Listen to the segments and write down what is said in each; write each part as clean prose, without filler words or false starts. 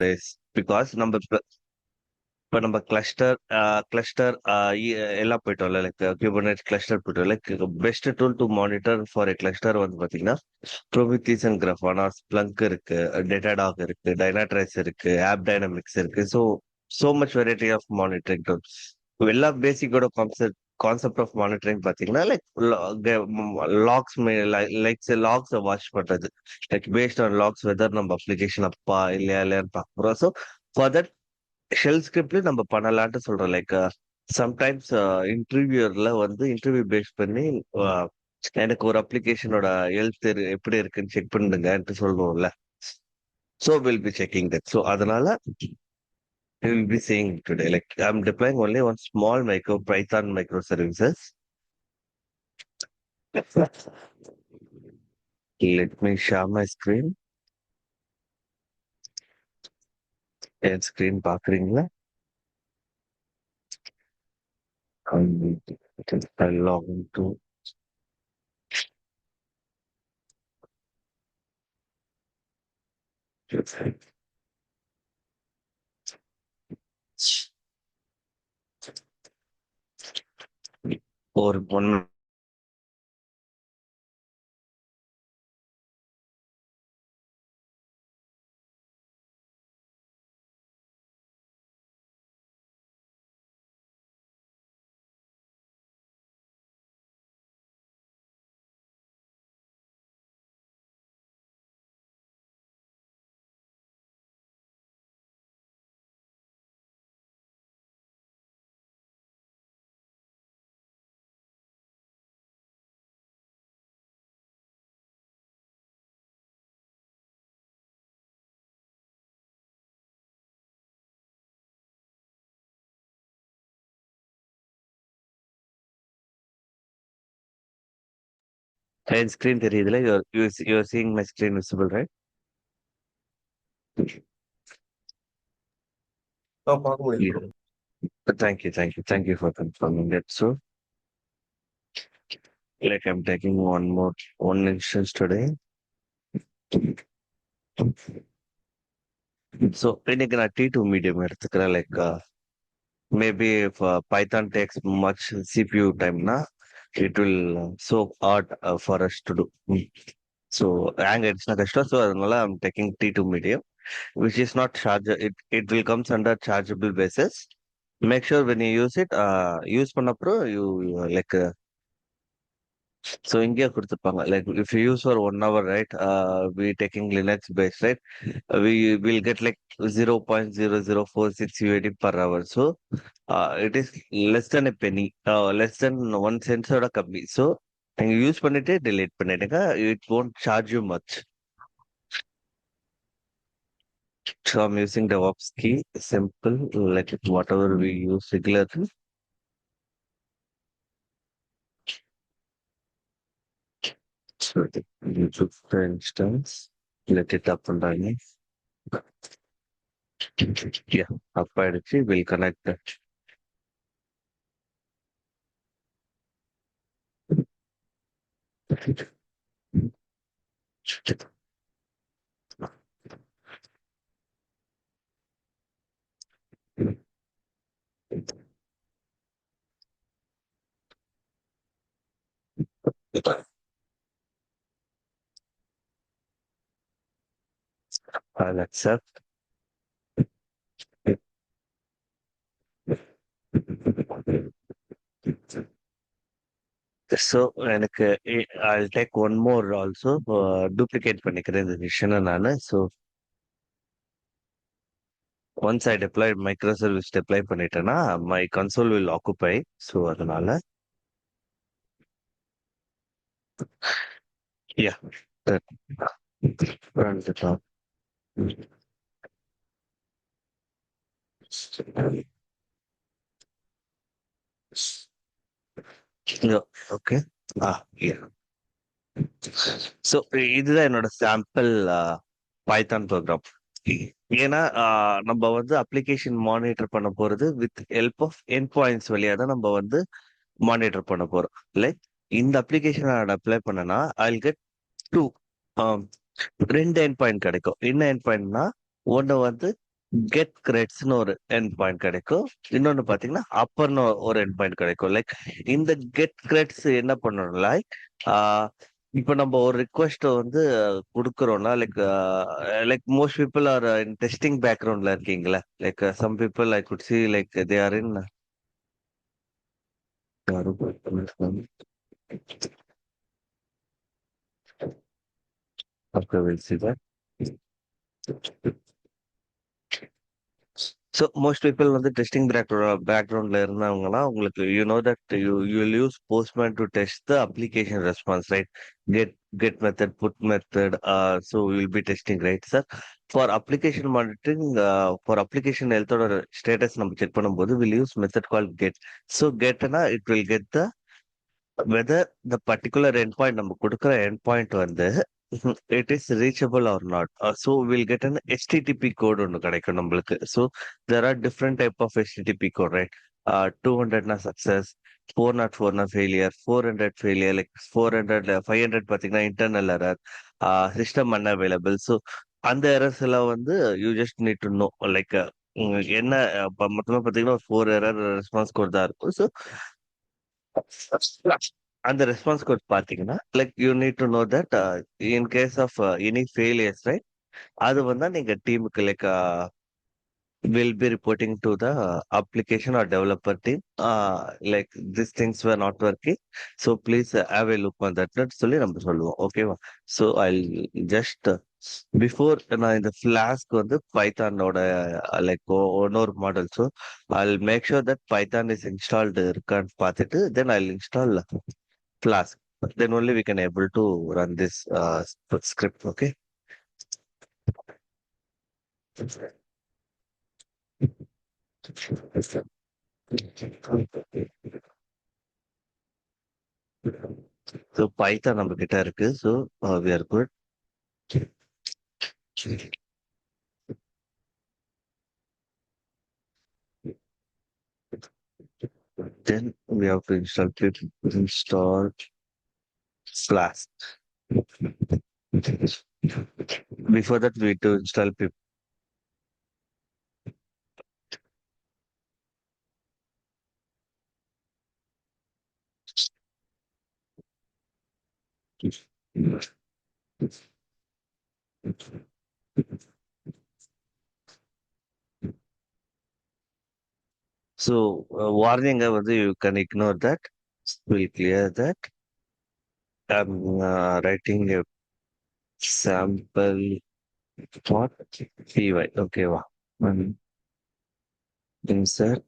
Because நம்ம இப்போ நம்ம கிளஸ்டர் எல்லாம் போயிட்டோம்ல, லைக் குபர்நெட் கிளஸ்டர் போயிட்டோம். Like best tool to monitor for A cluster வந்து பாத்தீங்கன்னா ப்ரோமித்தீஸ் அண்ட் கிராஃபானா, ஸ்ப்ளங்க் இருக்கு, டேட்டாடாக் இருக்கு, டைனாட்ரைஸ் இருக்கு, ஆப் டைனமிக்ஸ் இருக்கு. So much variety of monitoring tools. எல்லா பேசிக்கோட கான்செப்ட் ஆஃப் மானிட்டரிங் பாத்தீங்கன்னா லைக் லாக்ஸ், லாக்ஸ் வாட்ச் பண்றது, like based on logs whether நம்ம அப்ளிகேஷன் அப்பா இல்லையா இல்லையான்னு பார்க்குறோம். ஸோ ஃபார் தட் ஷெல் ஸ்கிரிப்ட்ல நம்ம பண்ணலான்ட்டு சொல்றோம். லைக் சம்டைம்ஸ் இன்டர்வியூர்ல வந்து இன்டர்வியூ பேஸ் பண்ணி அஹ், எனக்கு ஒரு அப்ளிகேஷனோட ஹெல்த் எப்படி இருக்குன்னு செக் பண்ணுங்கன்ட்டு சொல்லுவோம்ல. So will be checking that. So அதனால we will be saying today like I'm deploying only one small micro Python microservices. Let me share my screen. N screen பாக்குறீங்களா? I log into ஒரு one. என் screen தெரியுதுல, you're seeing my screen visible, right? பார்க்க முடியுது bro. Yeah. Thank you for confirming that. So like I'm taking one instance today. So இன்னைக்கு நான் T2 medium எடுத்துக்கிறேன். Like maybe if Python takes much CPU time na, it will so hard for us to do. So hang ஆயிடுச்சுன்னா கஷ்டம். So அதனால I'm taking T2 medium, which is not charge. It will comes under chargeable basis. Make sure when you use it, use பண்ணப்புறம் you like so இங்கேயே கொடுத்துருப்பாங்க. Like if you use for 1 hour, right, we taking Linux based, right? We will get like 0.0046 UAD per hour. So it is less than a penny, less than 1 cent ஓட கம்மி. So நீங்க use பண்ணிட்டு delete பண்ணிடுங்க. It won't charge you much. So I'm using DevOps key, simple, like whatever we use regularly. So YouTube, for instance, let it up and running. Yeah, up ஆயிடுச்சு. We'll connect that. I'll accept. So எனக்கு I'll take one more also. Duplicate பண்ணிக்கிறேன் இந்த விஷயம் நானு. So once I deploy microservice deploy பண்ணிட்டேன்னா my console will occupy. So அதனால yeah, that runs it off. Yeah, okay. Yeah. So இதுதான் என்னோட sample Python program. ஏன்னா நம்ம வந்து அப்ளிகேஷன் மானிட்டர் பண்ண போறது with help of endpoints வழியா தான் நம்ம வந்து மானிட்டர் பண்ண போறோம். லைக் இந்த அப்ளிகேஷன் நான் அப்ளை பண்ணனா ஐ கெட் டூ, ரெண்டு என் பாயிண்ட் கிடைக்கும். என்ன என் பாயிண்ட்னா, ஒன்று வந்து கெட் கிரெட்ஸ்னு ஒரு எண்ட் பாயிண்ட் கிடைக்கும். இன்னொன்னு பாத்தீங்கன்னா அப்பர்னு ஒரு எண்ட் பாயிண்ட் கிடைக்கும். லைக் இந்த கெட் கிரெட்ஸ் என்ன பண்ணணும், லைக் இப்போ நம்ம ஒரு ரிக்வெஸ்ட் வந்து கொடுக்குறோம்னா, like like most people are in testing பேக்ரவுண்ட்ல இருக்கீங்களா, like some people I could see like they are in Okay, we'll see that. So most people வந்து டெஸ்டிங் பேக்ரவுண்ட்ல இருந்தவங்கன்னா உங்களுக்கு you know that you will use Postman to test the application response, right? Get get method, put method, so will be testing, right sir? For application monitoring, for application ஹெல்த்தோட status நம்ம check பண்ணும்போது will use method call get. So கெட்னா it will get the whether the particular end point நம்ம கொடுக்குற end point வந்து it is reachable or not. So will get an HTTP code ஒன்று கிடைக்கும் நம்மளுக்கு. So there are different type of HTTP code, right? 200னா success, 404னா failure, 400 failure, like 400 500 பார்த்தீங்கன்னா internal error, system unavailable. So அந்த errors எல்லாம் வந்து you just need to know, like என்ன மொத்தமாக பார்த்தீங்கன்னா ஒரு 4 எரர் ரெஸ்பான்ஸ் கோட் தான் இருக்கும். ஸோ அந்த ரெஸ்பான்ஸ் கோட் பாத்தீங்கன்னா like you need to know that in case of any failures, right? அது வந்தா நீங்க டீமுக்கு like will be reporting to the application or developer team, like these things were not working, so please have a look on that சொல்லி நம்ம சொல்லுவோம். ஓகேவா? So I just before நான் இந்த ஃபிளாஸ்க் வந்து பைத்தானோட லைக் இன்னொரு model. So I make sure that Python is installed இருக்கான்னு பார்த்துட்டு then I install Flask. then only we can able to run this script. Okay. So Python நம்ம கிட்ட இருக்கு. So we are good. Then we have to install Flask. Before that, we to install pip. So warning வந்து you can ignore that. We'll clear that. I'm writing a sample what py. Okay, wow. Insert.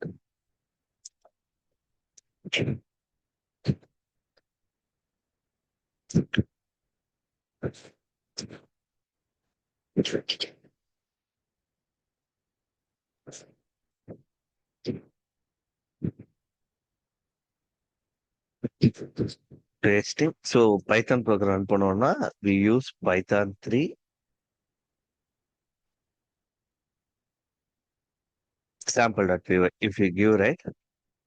Pasting. So Python program பண்ணோம்னா we use Python 3 sample.py. If you give, right,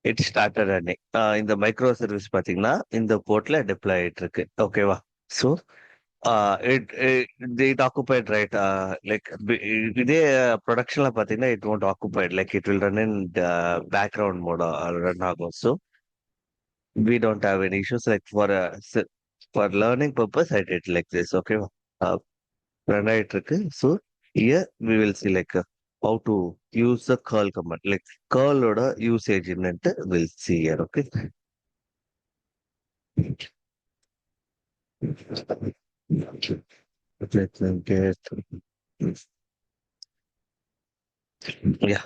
it started running. இந்த micro service பாத்தீங்கன்னா இந்த போர்ட்ல deploy ஆயிட்டு இருக்கு. ஓகேவா? So it occupied, right? Like இதே ப்ரொடக்ஷன்ல பாத்தீங்கன்னா it won't occupied, like it will run in background mode run ஆகும். So we don't have any issues, like for learning purpose I did like this. Okay. uh, run ஆயிட்டு இருக்கு. So here we will see like how to use the curl command, like curl ஓட usage என்னன்ட்டு we'll see here. Okay. Let me get, yeah.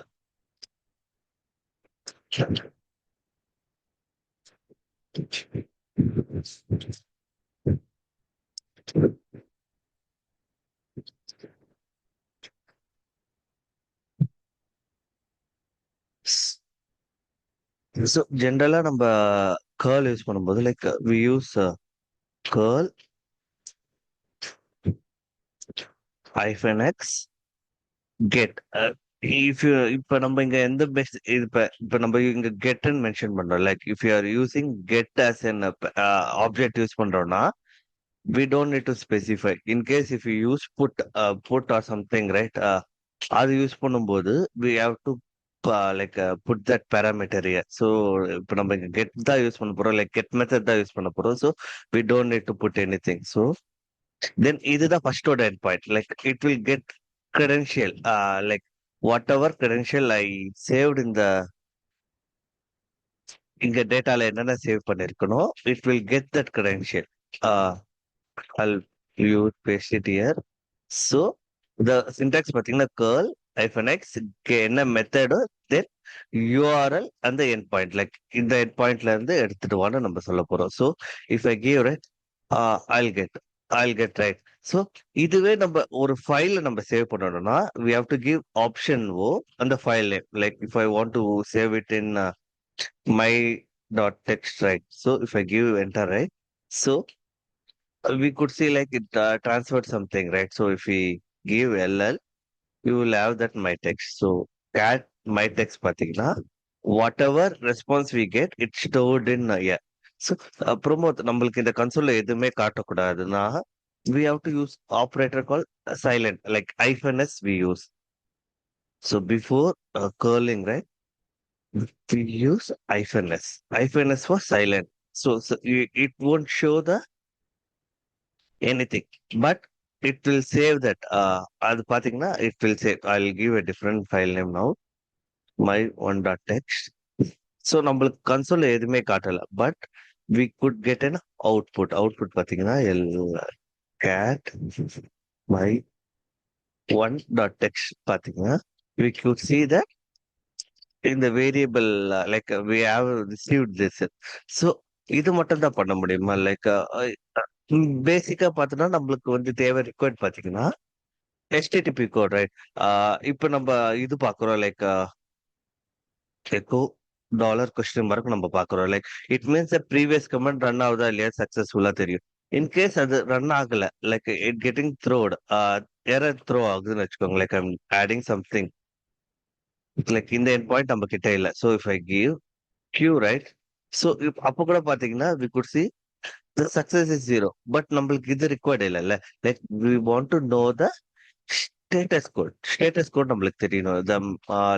So ஜென்ரலா நம்ம curl use பண்ணும்போது like we use curl -x get. இப்ப நம்ம இங்க எந்த best இப்ப நம்ம இங்க கெட்ன்னு மென்ஷன் பண்றோம். Like if you are using get as an object use பண்றோம்னா we don't need to specify. In case if you use put or something, right? அது யூஸ் பண்ணும்போது we have to like put that parameter here. So இப்போ நம்ம இங்க get தான் use பண்ண போறோம், like get method தான் யூஸ் பண்ண போறோம். So we don't need to put anything. So then இதுதான் first order endpoint. Like it will get credential. Like whatever credential I saved in the இங்க டேட்டால என்னென்ன சேவ் பண்ணிருக்கணும், it will get that credential. Uh, I'll use paste it here. So the syntax பார்த்தீங்கன்னா curl hyphen x என்ன மெத்தடோ தென் URL அந்த end point like இந்த end பாயிண்ட்ல இருந்து எடுத்துட்டு வான்னு நம்ம சொல்ல போறோம். So if I give right Jal get Jal get right. So இதுவே நம்ம ஒரு ஃபைல நம்ம சேவ் பண்ணணும்னா we have to give option o அந்த file name like if I want to save it in my dot text right. So if I give enter right, so we could see like it transferred something, right? So if we give ll, you will have that my text. So cat my text pathina, whatever response we get, it's stored in yeah. So promote நம்மளுக்கு இந்த கன்சோல்ல எதுவுமே காட்டக்கூடாதுன்னா we have to use operator called silent like hyphen s we use. So before curling, right, we use hyphen s. Hyphen s for silent. So it won't show the anything, but it will save that. அது பாத்தீங்கன்னா it will save. I'll give a different file name now. My one dot text. So நம்மளுக்கு console எதுவுமே காட்டல, but we could get an output. Output பாத்தீங்கன்னா cat my one dot text பாத்தீங்கன்னா we could see that in the variable like we have received this. So இது மட்டும் தான் பண்ண முடியுமா லைக் பேசிக்கா பார்த்தோம்னா நம்மளுக்கு வந்து தேவை ரிக்வயர்ட் பாத்தீங்கன்னா HTTP கோட் ரைட். இப்போ நம்ம இது பாக்குறோம் like echo dollar question mark நம்ம பாக்குறோம் like it means previous command run ஆகுதா இல்லையா சக்சஸ்ஃபுல்லா தெரியும். இன்கேஸ் அது ரன் ஆகல like it getting thrown error throw ஆகுதுன்னு வச்சுக்கோங்க like I'm adding something like இந்த எண்ட் பாயிண்ட் நம்ம கிட்ட இல்ல. So if I give Q right, so அப்போ கூட பாத்தீங்கன்னா we could see the success is zero. But நம்மளுக்கு இது required இல்ல like we want to know the status code நம்மளுக்கு தெரியணும் the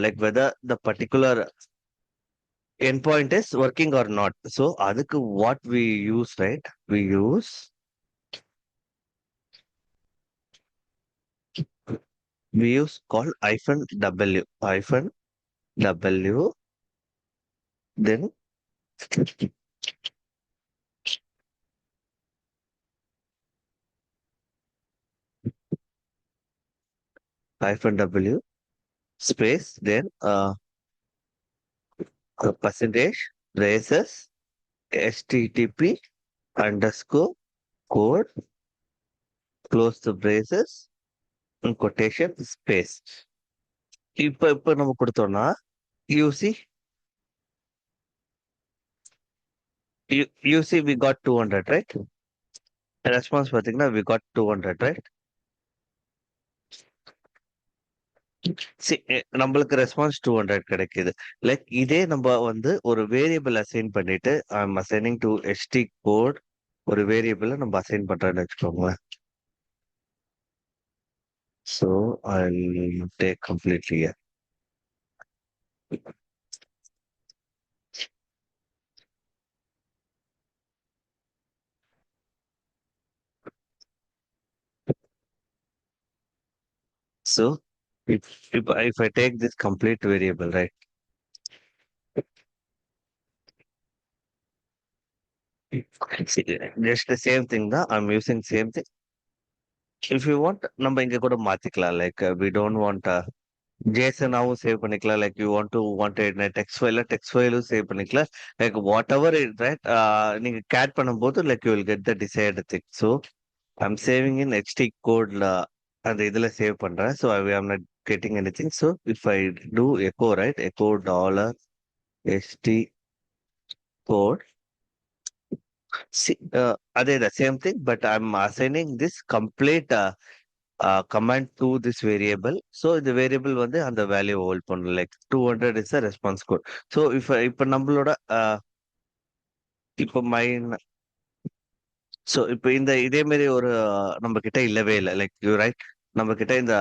like whether the particular endpoint is working or not. So அதுக்கு what we use, right, we use called hyphen w then -w space then percentage braces http underscore code close the braces quotation space. இப்ப நம்ம கொடுத்தோம்னா you see you see we got 200, right? Response பாத்தீங்கன்னா we got 200, right? See நம்மளுக்கு response 200 கிடைக்குது. Like இதே நம்ம வந்து ஒரு வேரியபிள் அசைன் பண்ணிட்டு I'm assigning to HT code ஒரு வேரியபிள நம்ம அசைன் பண்றோம்னு வச்சுக்கோங்களேன். So I take completely. So if I take this complete variable, right? See, just the same thing தான் I'm using same thing. If you want நம்ம இங்க கூட மாத்திக்கலாம் லைக் we don't want ஜேசனாவும் சேவ் பண்ணிக்கலாம் லைக் யூ வாண்ட் டெக்ஸ்ட் ஃபைலும் save பண்ணிக்கலாம் like whatever it right. நீங்க கேட் பண்ணும்போது like you will get the desired thing. So I'm saving in HT கோட்ல அந்த இதுல சேவ் பண்றேன். So I am not getting anything. So if I do echo right echo dollar HT code அதே தான் same thing but I'm assigning this complete command to this variable. So இந்த variable வந்து அந்த value hold பண்ணும் like 200 is response code. So இப்ப நம்மளோட இப்போ மைன் so இப்போ இந்த இதே மாதிரி ஒரு நம்ம கிட்ட இல்லவே இல்லை லைக் யூ ரைட் நம்ம கிட்ட இந்த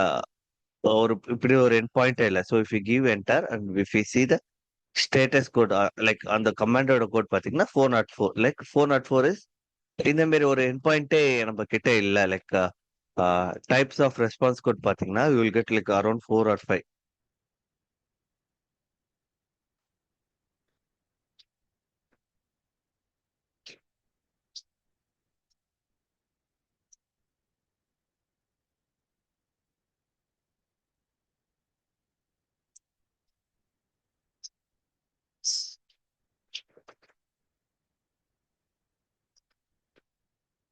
ஒரு இப்படி ஒரு எண்ட் பாயிண்டே இல்லை. So if you give enter and if you see the status code, like அந்த கமாண்டோட கோட் பார்த்தீங்கன்னா 404, லைக் 404 இஸ் இந்த மாதிரி ஒரு எண்ட் பாயிண்டே நம்ம கிட்ட இல்லை. Like types of response code பார்த்தீங்கன்னா you will get like around 4 or 5.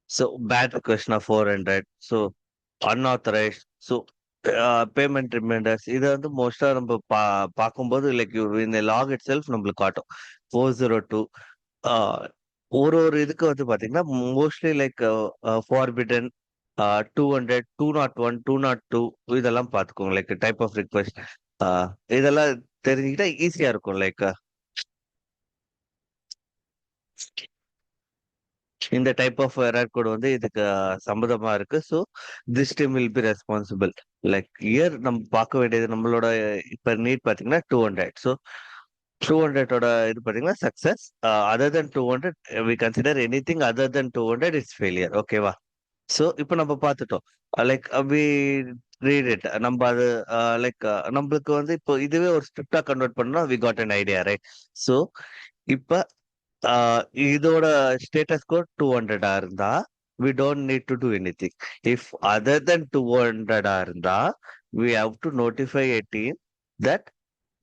So bad ரிக்வெஸ்ட்னா 400. So unauthorised. So payment reminders இதை வந்து மோஸ்டா நம்ம பார்க்கும்போது லைக் இந்த லாக் இட் செல்ஃப் நம்மளுக்கு காட்டும் 402. ஒரு ஒரு இதுக்கு வந்து பாத்தீங்கன்னா மோஸ்ட்லி லைக் ஃபார்பிடன் 200, 201, 202 இதெல்லாம் பார்த்துக்கோங்க. லைக் டைப் ஆஃப் ரிக்வெஸ்ட் இதெல்லாம் தெரிஞ்சுக்கிட்டா ஈஸியா இருக்கும். லைக் இந்த டைப் ஆஃப் எரர் கோட் வந்து இதுக்கு சம்மதமா இருக்கு. So this team will be responsible. Like year நம்ம பார்க்க வேண்டியது நம்மளோட இப்ப நீட் பாத்தீங்கன்னா 200. ஸோ 200ஓட இது பாத்தீங்கன்னா success. Other than 200 we consider anything other than 200 is failure. ஓகேவா? ஸோ இப்போ நம்ம பார்த்துட்டோம். Like we read it. நம்ம அது லைக் நம்மளுக்கு வந்து இப்போ இதுவே ஒரு ஸ்கிரிப்டா கன்வெர்ட் பண்ணா we got an idea, right? So இப்ப இதோட ஸ்டேட்டஸ் கோட் 200 இருந்தா we don't need to do anything. If other than 200 இருந்தா we have to notify a team that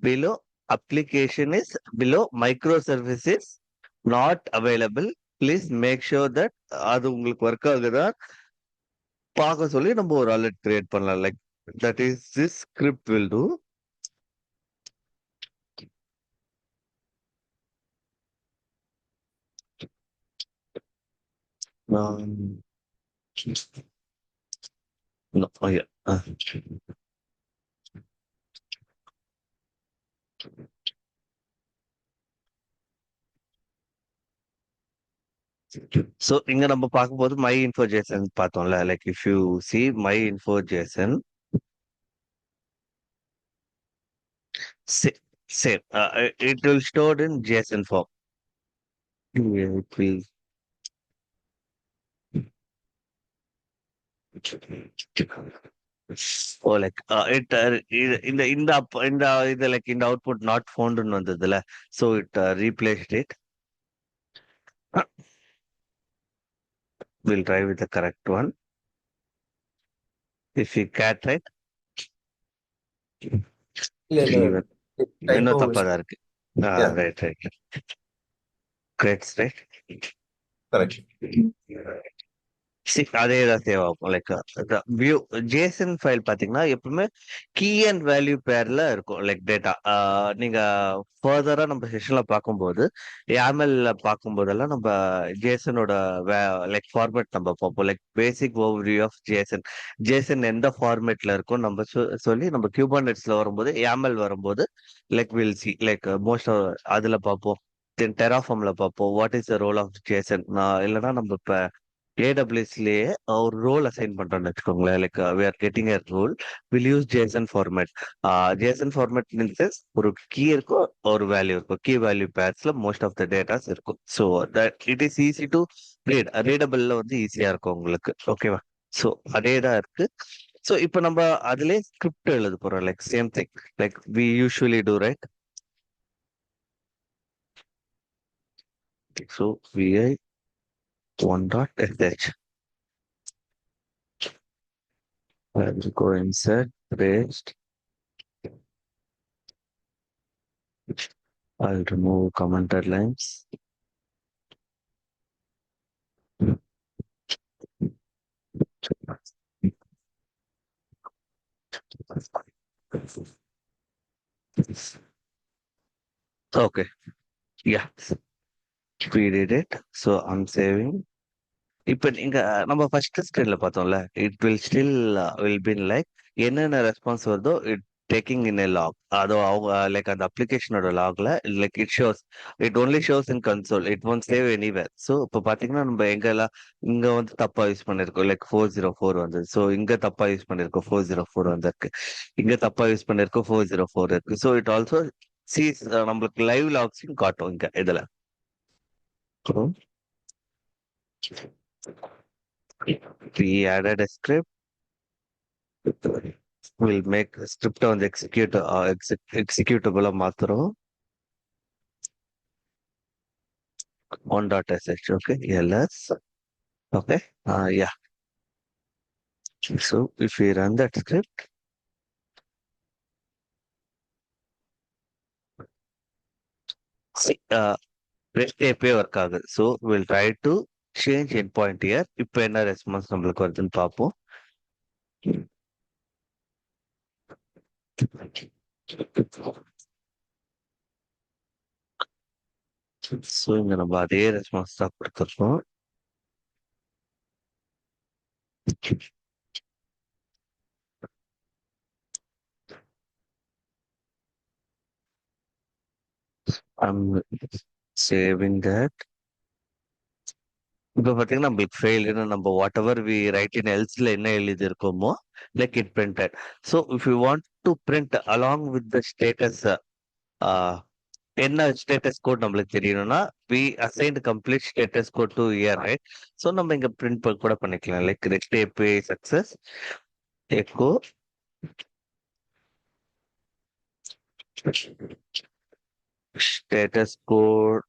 below application is below microservice is not available. Please make sure that அது உங்களுக்கு work ஆகுதா பார்க்க சொல்லி நம்ம ஒரு alert create பண்ணலாம். Like that is this script will do. No, oh yeah. So இங்க நம்ம பார்க்கும்போது மை இன்ஃபோ ஜேசன் பார்த்தோம்ல. Like if you see my info JSON same it will stored in JSON form. It will. Oh like it இந்த இந்த இந்த இது like இந்த output not ஃபவுண்ட்னு வந்ததுல. So it replaced it. Will try with the correct one. If you cat right இல்ல இல்ல typo இன்னும் தப்பா தான் இருக்கு. யா ரைட் ரைட் கிரேட்ஸ் ரைட். கரெக்ட் அதே தான் சேவ் ஆகும். லைக் வியூ ஜேசன் ஃபைல் பாத்தீங்கன்னா எப்பவுமே கீ அண்ட் வேல்யூ பேர்ல இருக்கும். லைக் டேட்டா நீங்க ஃபர்தரா நம்ம செஷன்ல பார்க்கும்போது யாமெல்ல பார்க்கும்போதெல்லாம் நம்ம ஜேசனோட லைக் ஃபார்மேட் நம்ம பார்ப்போம். Like basic overview of JSON. JSON எந்த ஃபார்மேட்ல இருக்கும் நம்ம சொல்லி நம்ம கியூபர்நெட்ஸ்ல வரும்போது யாமெல் வரும்போது like will see like most அதுல பார்ப்போம். தென் டெராஃபார்ம்ல பார்ப்போம் what is the role of JSON. இல்லைன்னா நம்ம இப்ப ஏடபிள்யூஎஸ்லயே ஒரு ரோல் அசைன் பண்றோம்னு வச்சுக்கோங்களேன். Like we are getting a role, will use JSON format. JSON format means ஒரு கீ இருக்கும் ஒரு வேல்யூ இருக்கும். கீ வேல்யூ பேர்ஸ்ல மோஸ்ட் ஆஃப் த டேட்டாஸ் இருக்கும். So that it is easy to ரீடபிள்ல வந்து ஈஸியா இருக்கும் உங்களுக்கு. ஓகேவா? ஸோ அதே தான் இருக்கு. ஸோ இப்போ நம்ம அதுலயே ஸ்கிரிப்ட் எழுத போறோம். Like same thing like we usually do, right? So vi one.sh. I'll go insert, paste. I'll remove commented lines. Okay. Yeah. We did it. So I'm saving. இப்ப நீங்க நம்ம ஃபர்ஸ்ட் ஸ்கிரீன்ல பார்த்தோம்ல, it will still will be like என்னென்ன response வருதோ it taking in a log. அது அவங்க like அந்த அப்ளிகேஷனோட லாக்ல like it only shows in console. It won't save anywhere. ஸோ இப்போ பாத்தீங்கன்னா நம்ம எங்கெல்லாம் இங்க வந்து தப்பா யூஸ் பண்ணிருக்கோம் லைக் 404 வந்து. ஸோ இங்க தப்பா யூஸ் பண்ணிருக்கோம் 404 வந்திருக்கு. இங்க தப்பா யூஸ் பண்ணிருக்கோம் 404 இருக்கு. ஸோ இட் ஆல்சோ சீஸ் நம்மளுக்கு லைவ் லாக்ஸையும் காட்டும் இங்க இதுல. We added a script. We'll make a script on the executable மாத்துறோம். on.sh, okay, ls, okay, yeah. So if we run that script, see, REST API work ஆகுது. So we'll try to change endpoint here. இப்போ என்ன response நம்மளுக்கு வருதுன்னு பார்ப்போம். So இங்க நம்ம அதே response தான் கொடுத்துருக்கோம். I'm saving that. இப்போ பாத்தீங்கன்னா நம்மளுக்கு ஃபெயில்னு நம்ம whatever we write in எல்ஸ்ல என்ன எழுதி இருக்கோமோ like it printed. So if you want to print along with the status, என்ன ஸ்டேட்டஸ் கோட் நம்மளுக்கு தெரியணும்னா we assigned complete status code to here, right? So நம்ம இங்க பிரிண்ட் கூட பண்ணிக்கலாம் like rest API success echo status code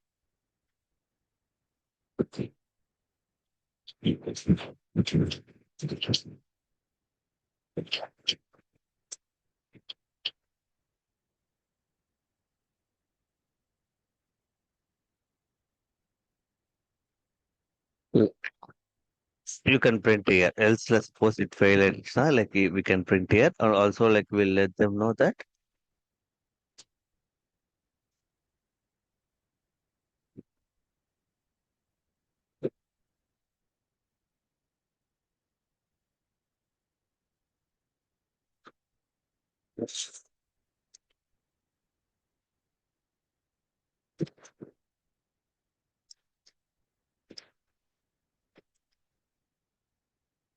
you can print here. Else, let's suppose it failed, like we can print here, or also like we'll let them know that.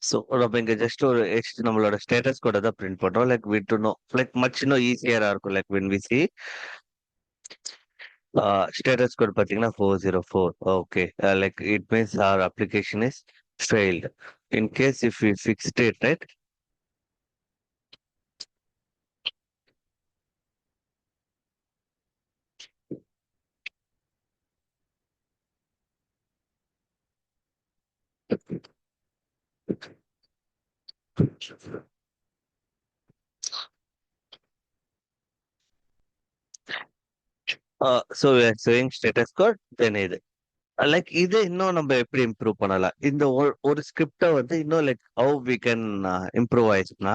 So நம்ம இங்க just ஒரு நம்மளோட status கோட தான் print பண்றோம். Like we do know like much இன்னும் ஈஸியரா இருக்கும். Like when we see status code பார்த்தீங்கன்னா 404, okay, like it means our application is failed. In case if we fixed it, right? So we are saying status code, then இது like இது இன்னும் நம்ம எப்படி improve பண்ணலாம்? இந்த ஒரு ஸ்கிரிப்டை வந்து இன்னும் லைக் ஹவு வி கேன் இம்ப்ரூவைஸ்னா,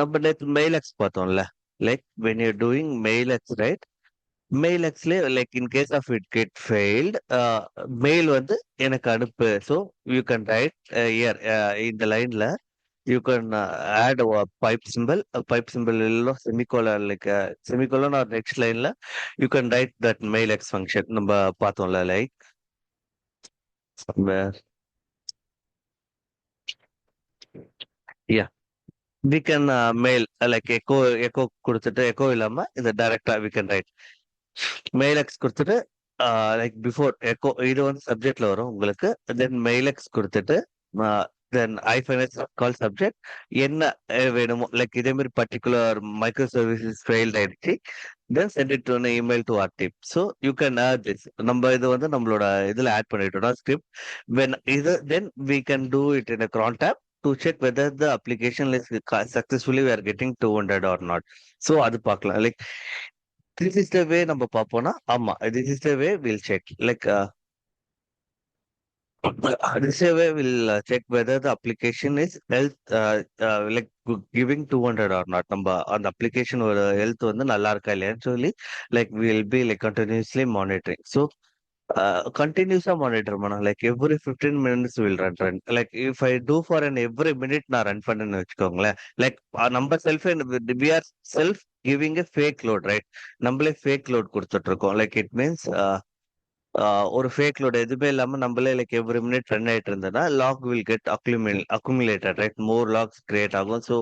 நம்ம நேற்று மெயில் எக்ஸ் பார்த்தோம்ல, like when you doing mail x, right? Mail எக்ஸ்ல like in case of it get failed, mail வந்து எனக்கு அனுப்பு. So you can write here இந்த லைன்ல you can add pipe simple இல்லை semicolon, like semicolon or next லைன்ல you can write that mail x function நம்ம பார்த்தோம்ல, like yeah we can mail like echo கொடுத்துட்டு echo இல்லாம இந்த டைரக்டா we can write mail x கொடுத்துட்டு லைக் பிஃபோர் echo இது வந்து சப்ஜெக்ட்ல வரும் உங்களுக்கு. தென் mail x கொடுத்துட்டு தென் ஐஃபைனஸ் கால் சப்ஜெக்ட் என்ன வேணுமோ லைக் இதே மாதிரி பர்டிகுலர் மைக்ரோ சர்வீசஸ் ஃபெயில்ட் ஆயிடுச்சு, then sent it to an email to our team. So you can add this. நம்ம இது வந்து நம்மளோட இதுல ஆட் பண்ணிட்டோம்னா ஸ்கிரிப்ட் வென் இது தென் we can do it in a cron tab to check whether the application is successfully we are getting 200 or not. So அது பார்க்கலாம். Like this is the way நம்ம பார்ப்போம்னா, ஆமா this is the way we'll check. Like this is the way we'll check whether the application is health like giving 200 or not. நம்ம அந்த application ஒரு health வந்து நல்லா இருக்கா இல்லையான்னு சொல்லி like we'll be like continuously monitoring. So கண்டினியூஸா monitor பண்ணணும். Like every 15 minutes will run. Like if I do for an every minute நான் ரன் பண்ணேன்னு வச்சுக்கோங்களேன். லைக் நம்ம we are self giving a fake load, right? நம்மளே fake load கொடுத்துட்டு இருக்கோம். Like it means ஒரு ஃபேக் லோட் எதுவுமே இல்லாம நம்மளே லைக் எவ்ரி மினிட் ரன் ஆயிட்டு இருந்ததுன்னா log will get accumulated, right? More logs create ஆகும். So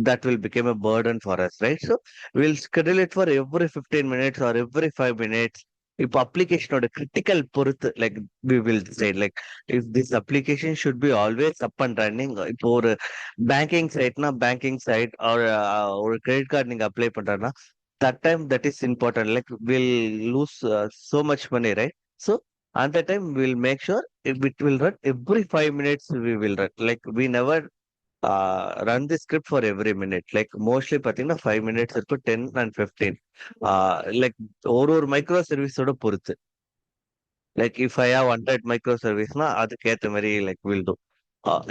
that will become a burden for us, right? So we'll schedule it for every 15 minutes or every 5 minutes. இப்போ அப்ளிகேஷனோட critical பொறுத்து like we will decide like if this application should be always up and running. இப்போ ஒரு banking சைட்னா banking side ஒரு credit card நீங்க apply பண்றேன்னா that time that is important, like we'll lose so much money, right? So at that time we'll make sure if it will run every 5 minutes we will run, like we never run the script for every minute. Like mostly பாத்தீங்கன்னா 5 minutes இருக்கும், 10 and 15. Like ஒரு micro சர்வீஸோட பொறுத்து. Like if I have 100 micro சர்வீஸ்னா அதுக்கு ஏத்த மாதிரி like will do.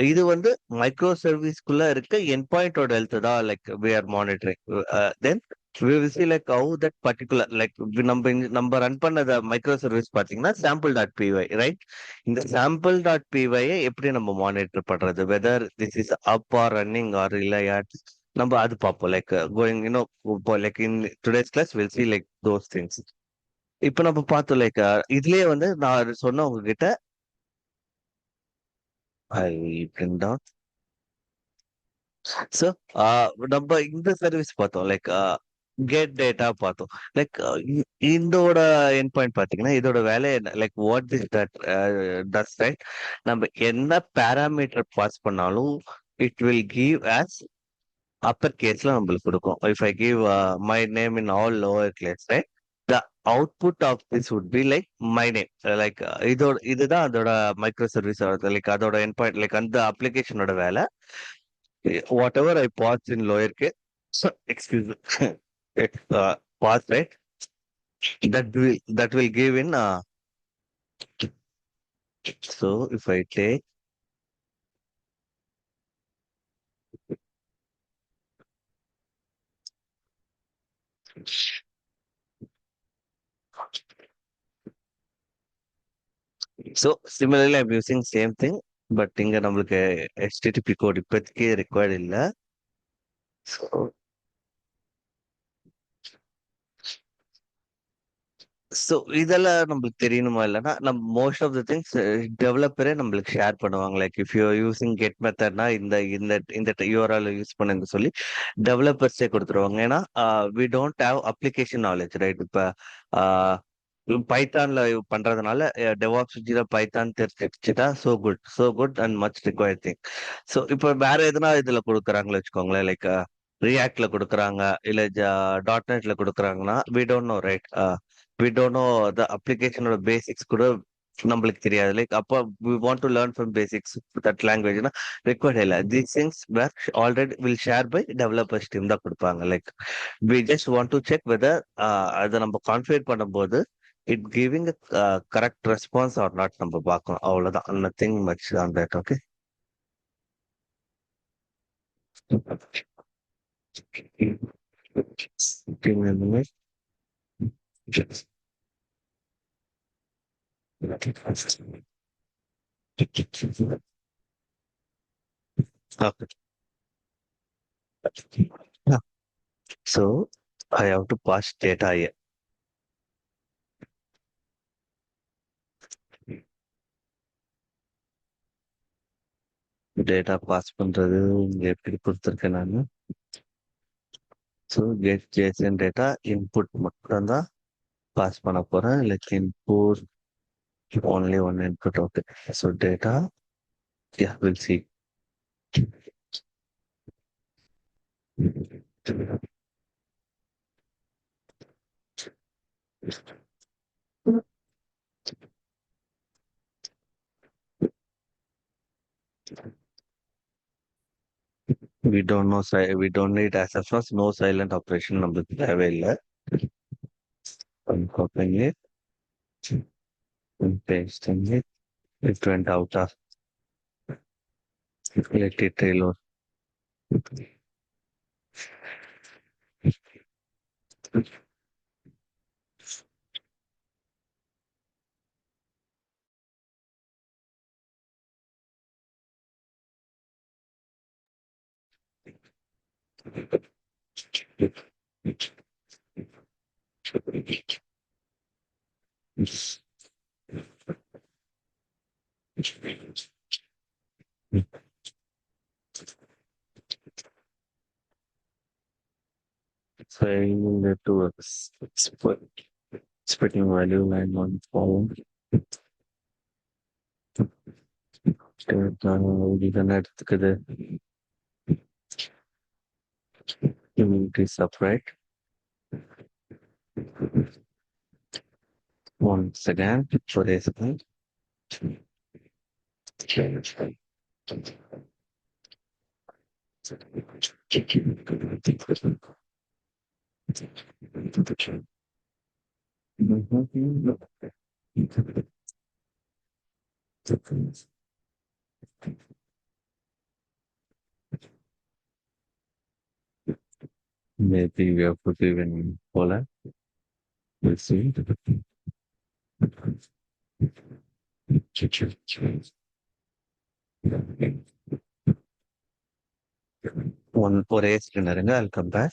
இது வந்து மைக்ரோ சர்வீஸ்க்குள்ள இருக்க என் பாயிண்டோட ஹெல்த் தான் like we are monitoring. Then we will see like how that particular like நம்ம ரன் பண்ணத மைக்ரோ சர்வீஸ் பாத்தீங்கன்னா சாம்பிள் டாட் பிஒய், ரைட்? இந்த சாம்பிள் டாட் பிஒய் எப்படி நம்ம மானிட்டர் பண்றது, whether this is up or running or இல்லையா, நம்ம அது பார்ப்போம். லைக் கோயிங் இப்போ like in today's class will see like those things. இப்போ நம்ம பார்த்தோம் லைக் இதுலயே வந்து நான் சொன்ன உங்ககிட்ட ஐ bring down. ஸோ நம்ம இந்த சர்வீஸ் பார்த்தோம் லைக் கெட் டேட்டா பார்த்தோம். லைக் இதோட என் பாயிண்ட் பார்த்தீங்கன்னா இதோட வேலை என்ன, like what this that does, right? நம்ம என்ன பேராமீட்டர் பாஸ் பண்ணாலும் it will give as upper கேஸ்ல நம்மளுக்கு கொடுக்கும். If I give my name in all lower case, right? The output of this would be like my name. Like இதுதான் அதோட micro service, like அதோட என் point, like அந்த அப்ளிகேஷனோட வேலை. whatever I pass in lower case, so, excuse me, pass, right? That will give in. So if I take, so similarly I'm using same thing, but இங்க நம்மளுக்கு HTTP code இப்போதைக்கு required இல்ல. So so இதெல்லாம் நம்மளுக்கு தெரியணுமா இல்லைன்னா நம்ம most of the things டெவலப்பரே நம்மளுக்கு ஷேர் பண்ணுவாங்க. Like if you using get மெத்தட்னா இந்த இந்த இந்த யூஆர்எல் யூஸ் பண்ணுங்க சொல்லி டெவலப்பர்ஸே கொடுத்துருவாங்க. ஏன்னா we don't have application knowledge, right? இப்போ பைத்தான்ல பண்றதுனால டெவாப்ஸ் பைத்தான் தெரிஞ்சுட்டா so good and much required thing. So இப்போ வேற எதுனா இதுல கொடுக்குறாங்களே வச்சுக்கோங்களேன், லைக் ரியாக்ட்ல கொடுக்குறாங்க இல்ல டாட் நெட்ல கொடுக்குறாங்கன்னா we don't know, right? We don't know the அப்ளிகேஷனோட பேசிக்ஸ் கூட நம்மளுக்கு தெரியாது. லைக் அப்போ we want to learn from basics that லாங்குவேஜ்னா ரெக்வயர்ட் இல்லை. These things where already will share by developers team தான் கொடுப்பாங்க. Like we just want to check whether அதை நம்ம கான்ஃபிகர் பண்ணும்போது it giving correct response or not நம்ம பார்க்கணும். அவ்வளவுதான், nothing much on that. Okay, give me a minute. Okay. Yeah. So I have to pass data here. Data pass பண்றது இங்க எப்படி கொடுத்துருக்கேன் நான். So get JSON data input மட்டும் தான் பாஸ் பண்ண போறேன். Like input only one input. Okay, so data, yeah, we'll see. We don't know, we don't need as of now, no silent operation நம்மளுக்கு தேவையில்லை. Copying it and pasting it. It went out of, let it reload. Saying that to splitting value line on form. ಇದನ್ನ எடுத்துக்குது immunity separate. Once again, for a second. Maybe we have to give in Poland. We'll see. One for a second, I'll come back.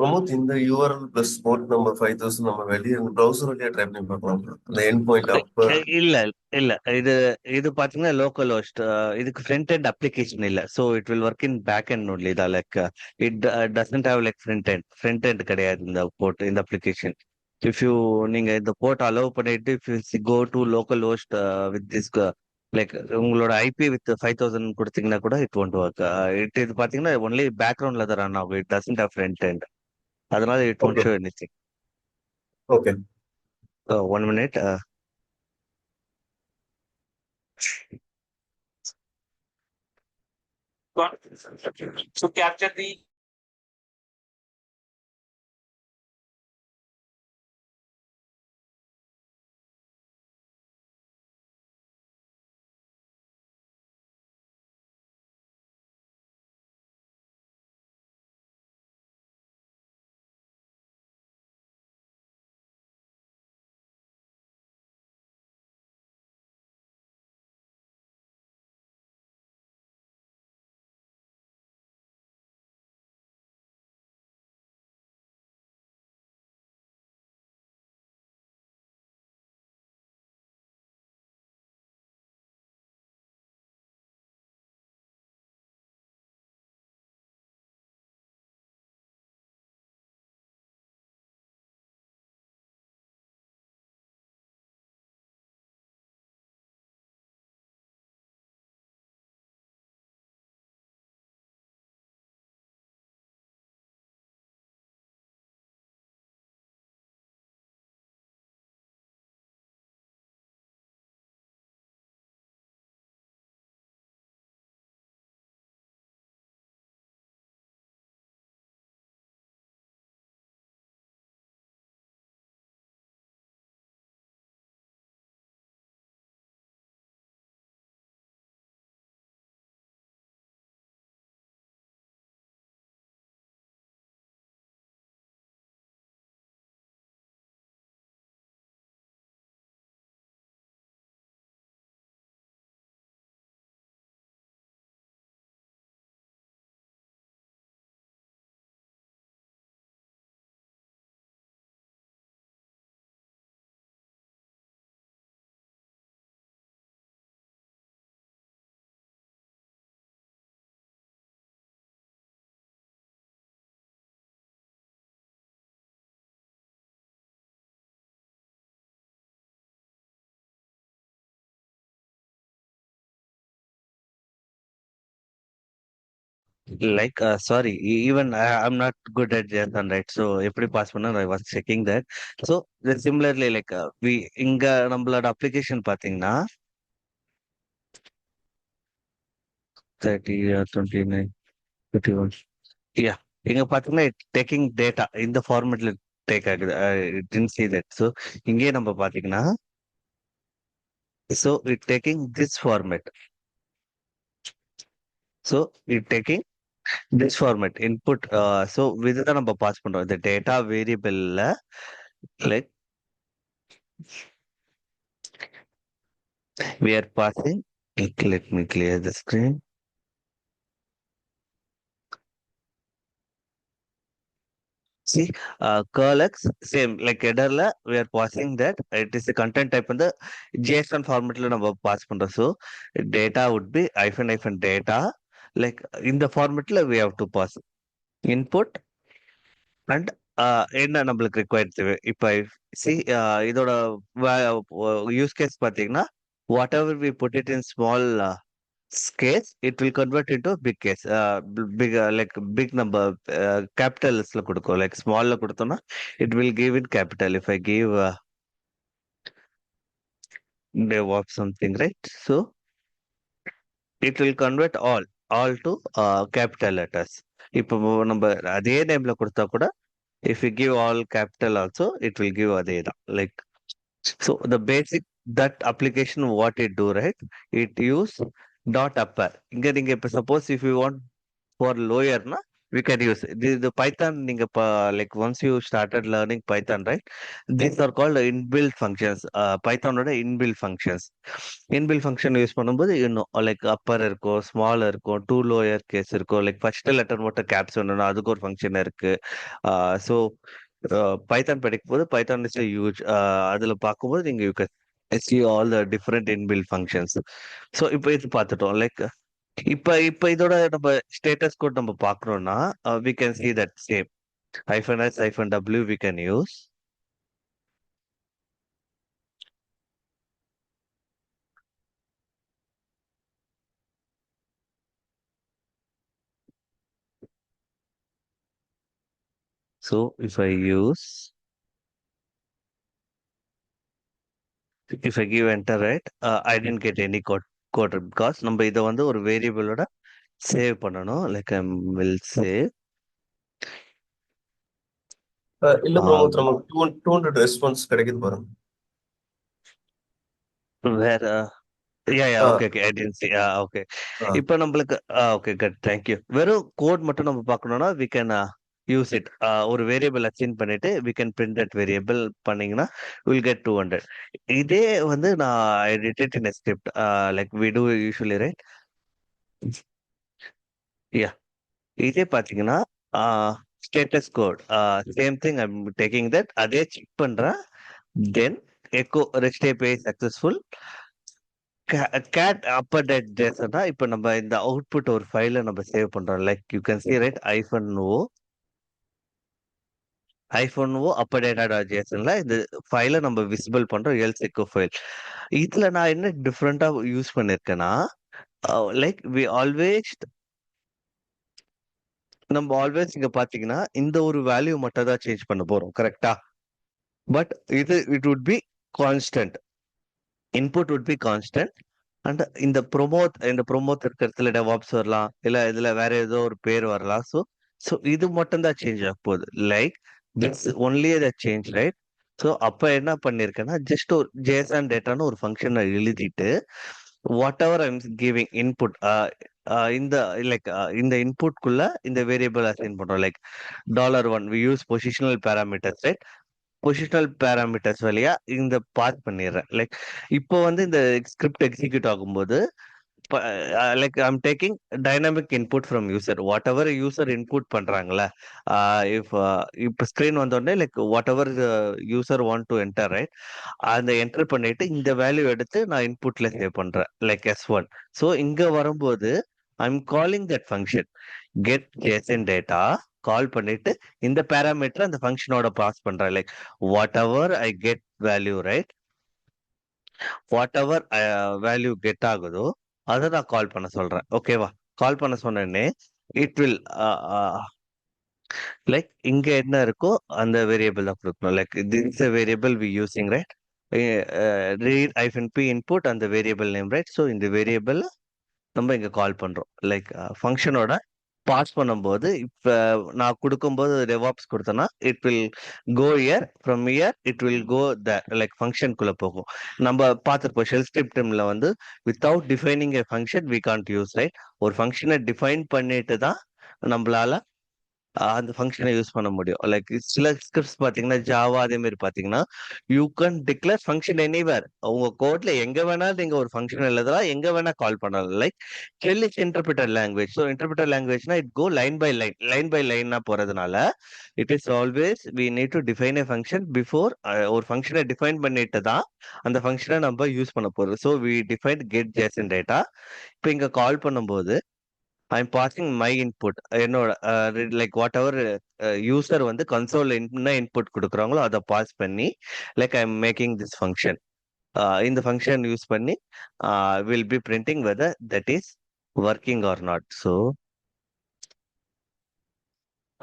Promote இந்த URL plus port number 5000 நம்ம வெளியே browser வழியா try பண்ணி பார்க்கலாம். அந்த end point அப்ப இல்ல இல்ல இது இது பாத்தீங்கன்னா லோக்கல் ஹோஸ்ட். இதுக்கு ஃப்ரண்ட் எண்ட் அப்ளிகேஷன் இல்ல. So it will work in back end only தான். Like it doesn't have like front end கிடையாது இந்த போர்ட், இந்த அப்ளிகேஷன். இஃப் யூ நீங்க இந்த போர்ட் அலோவ் பண்ணிட்டு if you go to local host with this like உங்களோட IP with 5000 கொடுத்தீங்கன்னா கூட இட் ஒன்ட் ஒர்க். இது பாத்தீங்கன்னா ஒன்லி பேக்ரவுண்ட்ல தான் ரன் ஆகும். It doesn't have front end. அதனால it won't okay show anything. Okay 1 minute. To capture the Like, sorry, even I'm not good at JSON, right? So எப்படி pass பண்ண I was checking that. So similarly, like we இங்க நம்மளோட application பாத்தீங்கன்னா 30 29 51. Yeah, இங்க பாத்தீங்கன்னா taking data இந்த ஃபார்மேட்ல take ஆகுது. didn't see that. So இங்கே நம்ம பாத்தீங்கன்னா so it taking this format. So it taking this format input. So இதுதான் நம்ம பாஸ் பண்றோம் இந்த data வேரியபிள்ல. Like we are passing. Let me clear the screen. See, curl X, same like headerல we are passing that. It is the content type in the JSON formatல நம்ம pass பண்றோம். So data would be hyphen data. Like in the formatல we have to pass input and என்ன நம்மளுக்கு required தேவை. இப்ப see இதோட use case பாத்தீங்கன்னா whatever we put it in small case, it will convert into a big case. Big like big number capitals ல கொடுக்கும். Like small ல கொடுத்தோம்னா it will give in capital. If I give DevOps something, right? So it will convert all to capital letters. இப்போ நம்ம அதே நேம்ல கொடுத்தா கூட if you give all capital also, it will give அதே தான். Like so the basic that application what it do, right? It use dot upper. இங்க நீங்க இப்ப suppose if you want for lower na we can use the python நீங்க like once you started learning python, right? These are called inbuilt functions. Python ஓட inbuilt functions. Inbuilt function use பண்ணும்போது இன்னும் like upper இருக்கும், small இருக்கும், two lower case இருக்கும், like first letter மட்டும் caps வேணும்னா அதுக்கு ஒரு function இருக்கு. So பைத்தான் படிக்கும்போது பைத்தான் இஸ் ஹியூஜ். அதுல பார்க்கும்போது நீங்க you can see all the different inbuilt functions. So இப்போ இது பார்த்துட்டோம். லைக் இப்ப இதோட நம்ம ஸ்டேட்டஸ் கோட் நம்ம பார்க்கறோம்னா we can see that same -s -w we can use. So if I give enter, right, I didn't get any code because நம்ம இதை வந்து ஒரு வேரியபிளோட சேவ் பண்ணணும். Like I will save. இல்ல பிரமோத், நமக்கு 200 ரெஸ்பான்ஸ் கிடைக்குது பாருங்க. வேற ah, okay I didn't see. Okay ah. இப்போ நம்மளுக்கு ஓகே குட் தேங்க் யூ. வெறும் கோட் மட்டும் நம்ம பார்க்கணும்னா we can யூஸ் இட். ஒரு வேரியபிள் அசைன் பண்ணிட்டு we can print that variable பண்ணீங்கன்னா we'll get 200. இதே வந்து நான் I did it in a script like we do usually, right? Yeah, இதே பாத்தீங்கன்னா status code same thing I'm taking that. அதே check பண்றேன். Then echo rest API successful. Cat upper data ஜேசன்னா இப்போ நம்ம இந்த அவுட்புட் ஒரு ஃபைல நம்ம சேவ் பண்றோம். Like you can see, right? -o upper data dot ஜேசன்ல இந்த ஃபைல நம்ம விசிபிள் பண்றோம். Else echo file. இதுல நான் என்ன டிஃப்ரெண்டா யூஸ் பண்ணிருக்கேன்னா லைக் நம்ம ஆல்வேஸ் இங்க பாத்தீங்கன்னா இந்த ஒரு வேல்யூ மட்டும் தான் சேஞ்ச் பண்ண போறோம், கரெக்டா? But it would be constant. Input would be constant. And இந்த ப்ரோமோட் இருக்கிறதுல DevOps வரலாம், இல்ல இதுல வேற ஏதோ ஒரு பேர் வரலாம். ஸோ இது மட்டும் தான் சேஞ்ச் ஆக போகுது. Like this only the change, right? So அப்ப என்ன பண்ணிருக்கேன்னா ஜஸ்ட் ஒரு JSON டேட்டான்னு ஒரு ஃபங்க்ஷனை எழுதிட்டு what ever I'm giving input இந்த லைக் இந்த இன்புட்குள்ள இந்த வேரியபிள் அசைன் பண்றோம். Like $1 we use positional parameters, right? Positional parameters வழியா இந்த பாத் பண்ணிடுறேன். லைக் இப்போ வந்து இந்த ஸ்கிரிப்ட் எக்ஸிக்யூட் ஆகும்போது like I'm taking dynamic input from user. What ever user input பண்றாங்களே, இஃப் இப்போ ஸ்கிரீன் வந்தோடனே like whatever user want to enter, right? அந்த என்டர் பண்ணிட்டு இந்த வேல்யூ எடுத்து நான் இன்புட்ல சேவ் பண்றேன் லைக் S1. ஸோ இங்க வரும்போது I'm calling that function get JSON data call பண்ணிட்டு இந்த பேராமீட்டர் அந்த ஃபங்க்ஷனோட பாஸ் பண்றேன். Like whatever I get value, right? Whatever value get ஆகுதோ அதை நான் கால் பண்ண சொல்றேன். ஓகேவா? கால் பண்ண சொன்னேன்னே இட் வில் லைக் இங்க என்ன இருக்கோ அந்த வேரியபிள் தான் கொடுக்கணும். Like this variable we using right, read hyphen p input அந்த வேரியபிள் நேம் ரைட். ஸோ இந்த வேரியபிள் நம்ம இங்க கால் பண்றோம். லைக் ஃபங்க்ஷனோட பாஸ் பண்ணும்போது இப்ப நான் கொடுக்கும்போது ரெவாப்ஸ் கொடுத்தேன்னா it will go here, from here it will go the like ஃபங்க்ஷனுக்குள்ள போகும். நம்ம பார்த்துருப்போம் ஷெல் ஸ்கிரிப்ட்ல வந்து without defining a function we can't use right. ஒரு ஃபங்க்ஷனை டிஃபைன் பண்ணிட்டு தான் நம்மளால அந்த ஃபங்க்ஷனை யூஸ் பண்ண முடியும். லைக் சில ஸ்கிரிப்ட்ஸ் பாத்தீங்கன்னா ஜாவா அதே மாதிரி பாத்தீங்கன்னா you can declare function anywhere. உங்க கோட்ல எங்க வேணாலும் நீங்க ஒரு ஃபங்க்ஷன் எழுதலாம், எங்க வேணா கால் பண்ணலாம். Like shell is interpreter language. So interpreter லாங்குவேஜ்னா it go line by line, line by லைனா போறதுனால it is always we need to define a function before. ஒரு ஃபங்க்ஷனை டிஃபைன் பண்ணிட்டு தான் அந்த ஃபங்க்ஷனை நம்ம யூஸ் பண்ண போறோம். So we define get JSON data. இப்போ இங்க கால் பண்ணும்போது ஐம் பாசிங் மை இன்புட், என்னோட லைக் வாட் எவர் யூசர் வந்து கன்சோல் என்ன இன்புட் கொடுக்குறாங்களோ அதை பாஸ் பண்ணி like I am making this function. இந்த ஃபங்க்ஷன் யூஸ் பண்ணி will be printing whether that is working or not. So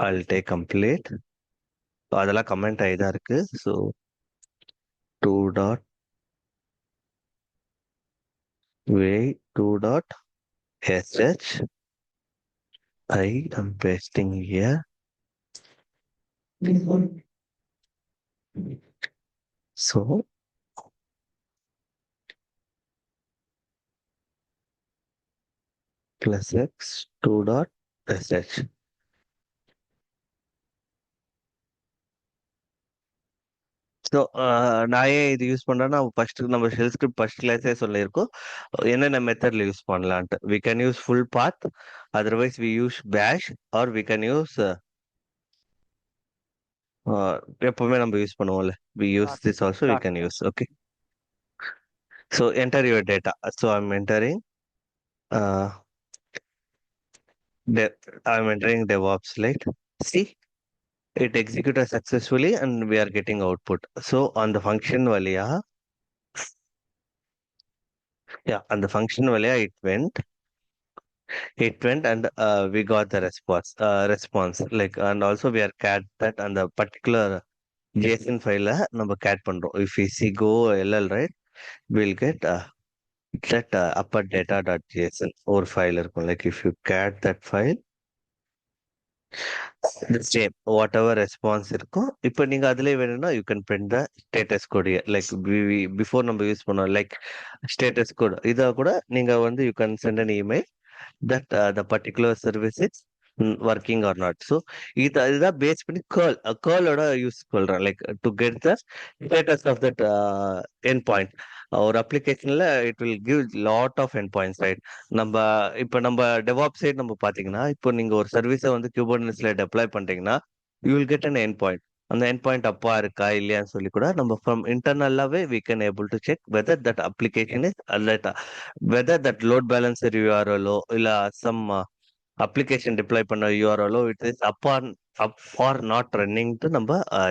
I'll take complete. அதெல்லாம் comment ஆகி தான் இருக்கு. So two dot wait two dot sh I am pasting here. So plus x 2 dot sh. So நான் ஏன் இது use பண்றேன்னா first நம்ம shell script first கிளாஸே சொல்லியிருக்கோம் என்னென்ன மெத்தட்ல யூஸ் பண்ணலான்ட்டு. We can use full path, otherwise we use bash, or we can use எப்பவுமே நம்ம யூஸ் பண்ணுவோம்ல, we use this also we can use. Okay, so enter your data. So I'm entering DevOps, right? See, it executed successfully and we are getting output. So on the function valia, yeah, on the function valia it went and we got the response like, and also we are cat that and the particular JSON file number cat pandrom. If we see go ll right, we'll get that upper data.json or file இருக்கும். Like if you cat that file, the same whatever response இருக்கும். இப்போ நீங்க அதுலயே வேணும்னா you can print the status code here. Like before நம்ம use பண்ணோம் like status code, இதை கூட நீங்க வந்து you can send an email that the particular service is working or not. So இதுதான் பேஸ் பண்ணி curlோட யூஸ் சொல்றேன். Like to get the status of that end point. ஒரு அப்ளிகேஷன்ல it will give lot of end points right. நம்ம இப்போ நம்ம டெவாப் side நம்ம பாத்தீங்கன்னா இப்போ நீங்க ஒரு சர்வீஸை வந்து குபர்னெட்ஸ்ல டெப்ளாய் பண்றீங்கன்னா you will get an end point. அந்த எண்ட் பாயிண்ட் அப்பா இருக்கா இல்லையான்னு சொல்லி கூட நம்ம from இன்டர்னல்லாவே we can able to check whether that application is whether that load balancer URL இல்ல some application deploy பண்ண URL it is up or not running ட்டு நம்ம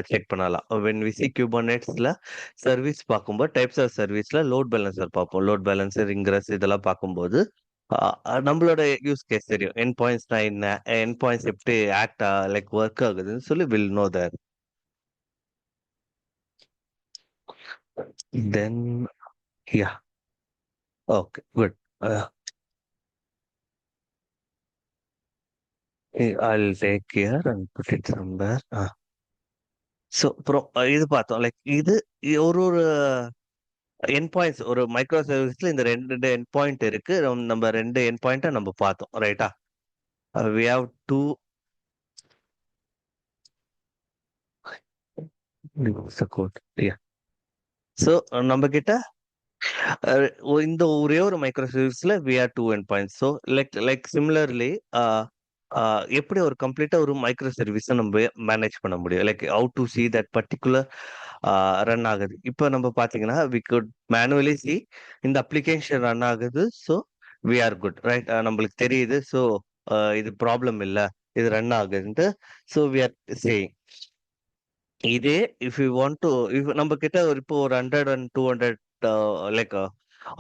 செக் பண்ணலாம். when we see Kubernetesல சர்வீஸ் பார்க்கும்போது டைப்ஸ் ஆஃப் சர்வீஸ்ல load balancer பார்ப்போம். Load balancer இங்கிரஸ் இதெல்லாம் பார்க்கும்போது நம்மளோட யூஸ் கேஸ் தெரியும். என் பாயிண்ட்ஸ்னா என்ன, என் பாயிண்ட்ஸ் எப்படி ஆக்ட் லைக் ஒர்க் ஆகுதுன்னு சொல்லி will know that. Then, yeah, okay, good. I'll take care and put it somewhere. So அப்புறம் இது பார்த்தோம். லைக் இது ஒரு ஒரு என் பாயிண்ட்ஸ் ஒரு மைக்ரோ சர்வீஸ்ல இந்த ரெண்டு என் பாயிண்ட் இருக்கு. நம்ம ரெண்டு என் பாயிண்ட்டை நம்ம பார்த்தோம் ரைட்டா. we have two code. Yeah. So நம்ம கிட்ட இந்த ஒரே ஒரு மைக்ரோ சர்வீஸ்ல we have two end points. So like similarly எப்படி ஒரு கம்ப்ளீட்டா ஒரு மைக்ரோ சர்வீஸை நம்ம மேனேஜ் பண்ண முடியும். Like how to see that particular run ஆகுது. இப்போ நம்ம பார்த்தீங்கன்னா வி குட் மேனுவலி சி இந்த அப்ளிகேஷன் ரன் ஆகுது. So we are good right. நம்மளுக்கு தெரியுது. ஸோ இது ப்ராப்ளம் இல்லை, இது ரன் ஆகுதுன்ட்டு. ஸோ வி ஆர் சேயிங் இதே if you want to, if நம்ம கிட்ட இப்போ ஒரு 100 and 200 லைக்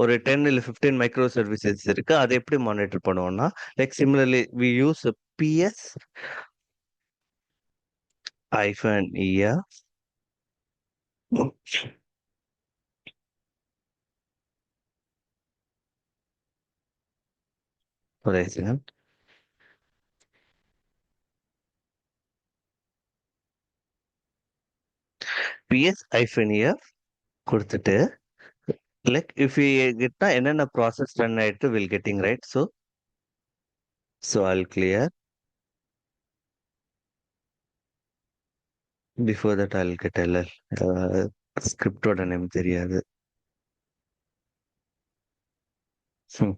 ஒரு 10 இல்ல 15 மைக்ரோ சர்வீசஸ் இருக்கு. அத எப்படி மானிட்டர் பண்ணுவோம்னா, like similarly we use PS hyphen EF ஒரே செகண்ட். பிஎஸ் hyphen EF குடுத்துட்டு, லைக் இஃப் வி கெட்னா என்னென்ன ப்ராசஸ் ரன் ஆயிட்டு will getting right. So I'll clear. பிஃபோர் தட் I'll get LL. ஸ்கிரிப்டோட நேம் தெரியாது. Hmm.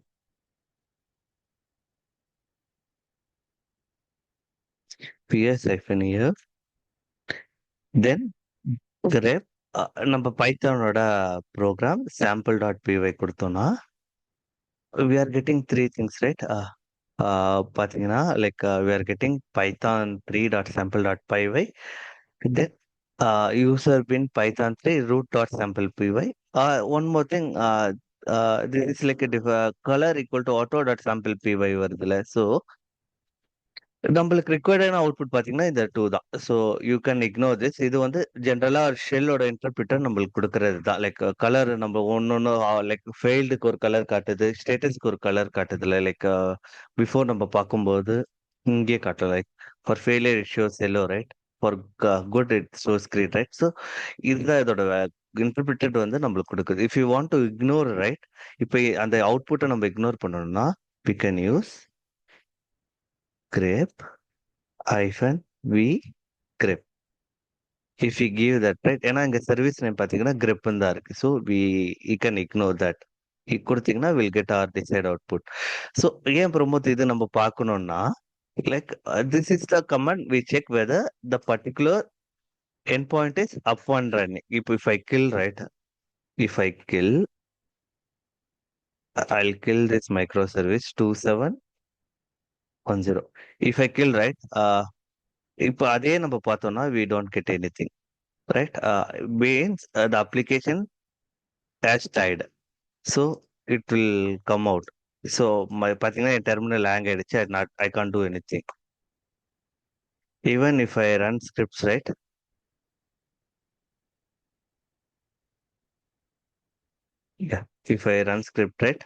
PS hyphen EF then grep நம்ம பைத்தானோட ப்ரோக்ராம் sample டாட் py கொடுத்தோம்னா we are getting three things, right? பாத்தீங்கன்னா like we are getting python 3.sample.py, then user bin python 3 root.sample.py. One more thing, this is like a color equal to auto.sample.py வருதுல. So நம்மளுக்கு ரிக்வயர்டான output பாத்தீங்கன்னா இந்த two தான். So you can ignore this. இது வந்து ஜென்ரலா ஷெல்லோட interpreter நம்மளுக்கு கொடுக்கறது தான். லைக் கலர் நம்ம ஒன்னொன்னு லைக் ஃபெயில்டுக்கு ஒரு கலர் காட்டுது, ஸ்டேட்டஸ்க்கு ஒரு கலர் காட்டுதுல. லைக் பிஃபோர் நம்ம பார்க்கும்போது இங்கே காட்டல. Like for failure it shows yellow, right? For good it shows green, right? So இதுதான் இதோட இன்டர்பிரிட்டட் வந்து நம்மளுக்கு கொடுக்குது. If you want to ignore, right? இப்போ அந்த அவுட்புட்டை நம்ம இக்னோர் பண்ணணும்னா we can use grep hyphen v grep. If you give that, right? ஏன்னா இங்க சர்வீஸ் நேம் பாத்தீங்கன்னா grep தான் இருக்கு. So you can ignore that. கொடுத்தீங்கன்னா will get our desired output. So ஏன் பிரமோத் இது நம்ம பார்க்கணும்னா, like this is the command we check whether the particular endpoint is up and running. If I kill, right? If I kill, I'll kill this microservice 2710. If I kill, right? இப்போ அதே நம்ம பார்த்தோம்னா we don't get anything, right? Means the application has died. So it will come out. So பார்த்தீங்கன்னா என் terminal hang ஆயிடுச்சு. I can't do anything. Even if I run scripts, right? Yeah. If I run script, right?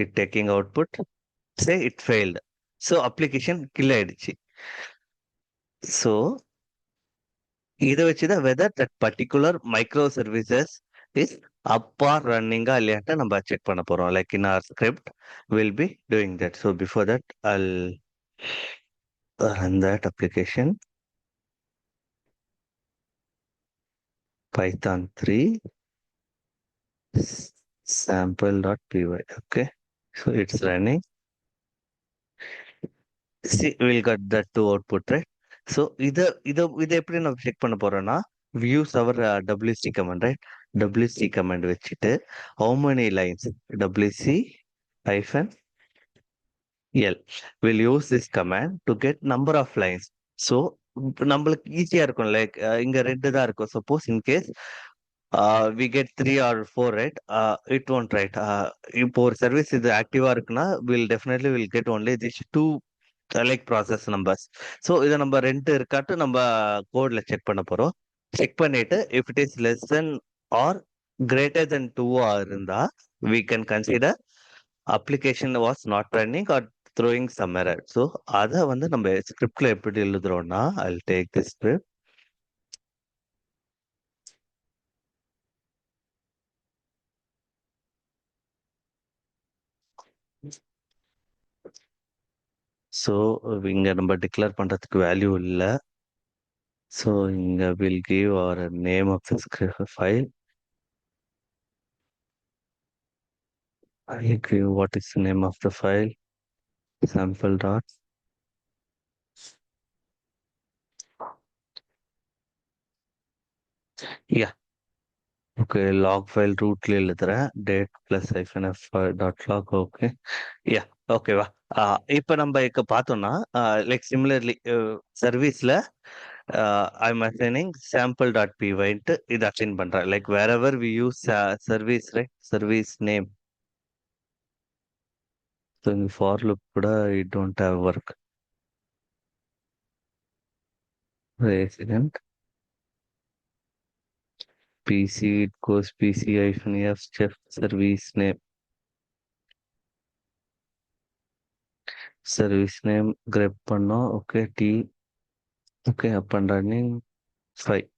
It taking output. Say it failed. So application kill ஆயிடுச்சு. So இதை வச்சுதான் whether that particular microservices is up or running இல்லையாட்ட நம்ம check பண்ண போறோம். Like in our script, we'll be doing that. So before that, I'll run that application. Python 3 sample.py. Okay. So it's running. See, we'll get that two output, right? So இதை எப்படி நம்ம check பண்ண போறோம்னா, we use our wc command, right? wc command வச்சுட்டு how many lines wc hyphen l will use this command to get number of lines. So நம்மளுக்கு ஈஸியா இருக்கும். Like இங்க ரெண்டு தான் இருக்கும். Suppose in case we get 3 or 4, right? It won't, right? இப்போ ஒரு சர்வீஸ் இது ஆக்டிவா இருக்குன்னா we'll definitely will get only these two like process numbers. So இதை நம்ம ரெண்டு இருக்காட்டு நம்ம கோட்ல செக் பண்ண போறோம். செக் பண்ணிட்டு if it is less than or greater than 2 இருந்தா we can consider application was not running or throwing some error. So அதை வந்து நம்ம ஸ்கிரிப்ட்ல எப்படி எழுதுறோம்னா, I'll take this script. So இங்க நம்ம டிக்ளேர் பண்றதுக்கு வேல்யூ இல்லை. ஸோ இங்க will give our name of the script file. I'll give what is the name of the file, sample dot. Yeah. Okay, log file rootல எழுதுறேன். date plus hyphen f dot log. Okay. Yeah. ஓகேவா? இப்போ நம்ம இங்க பார்த்தோம்னா like similarly சர்வீஸ்ல I'm assigning sample.py ன்ட்டு இது assign பண்றேன். Like wherever we use service, right? Service name. So in for loop கூட it don't have work. Resident PC it goes PC-f chef service name. Service name grep பண்ணோம். Okay, T. Okay, up and running. Fine.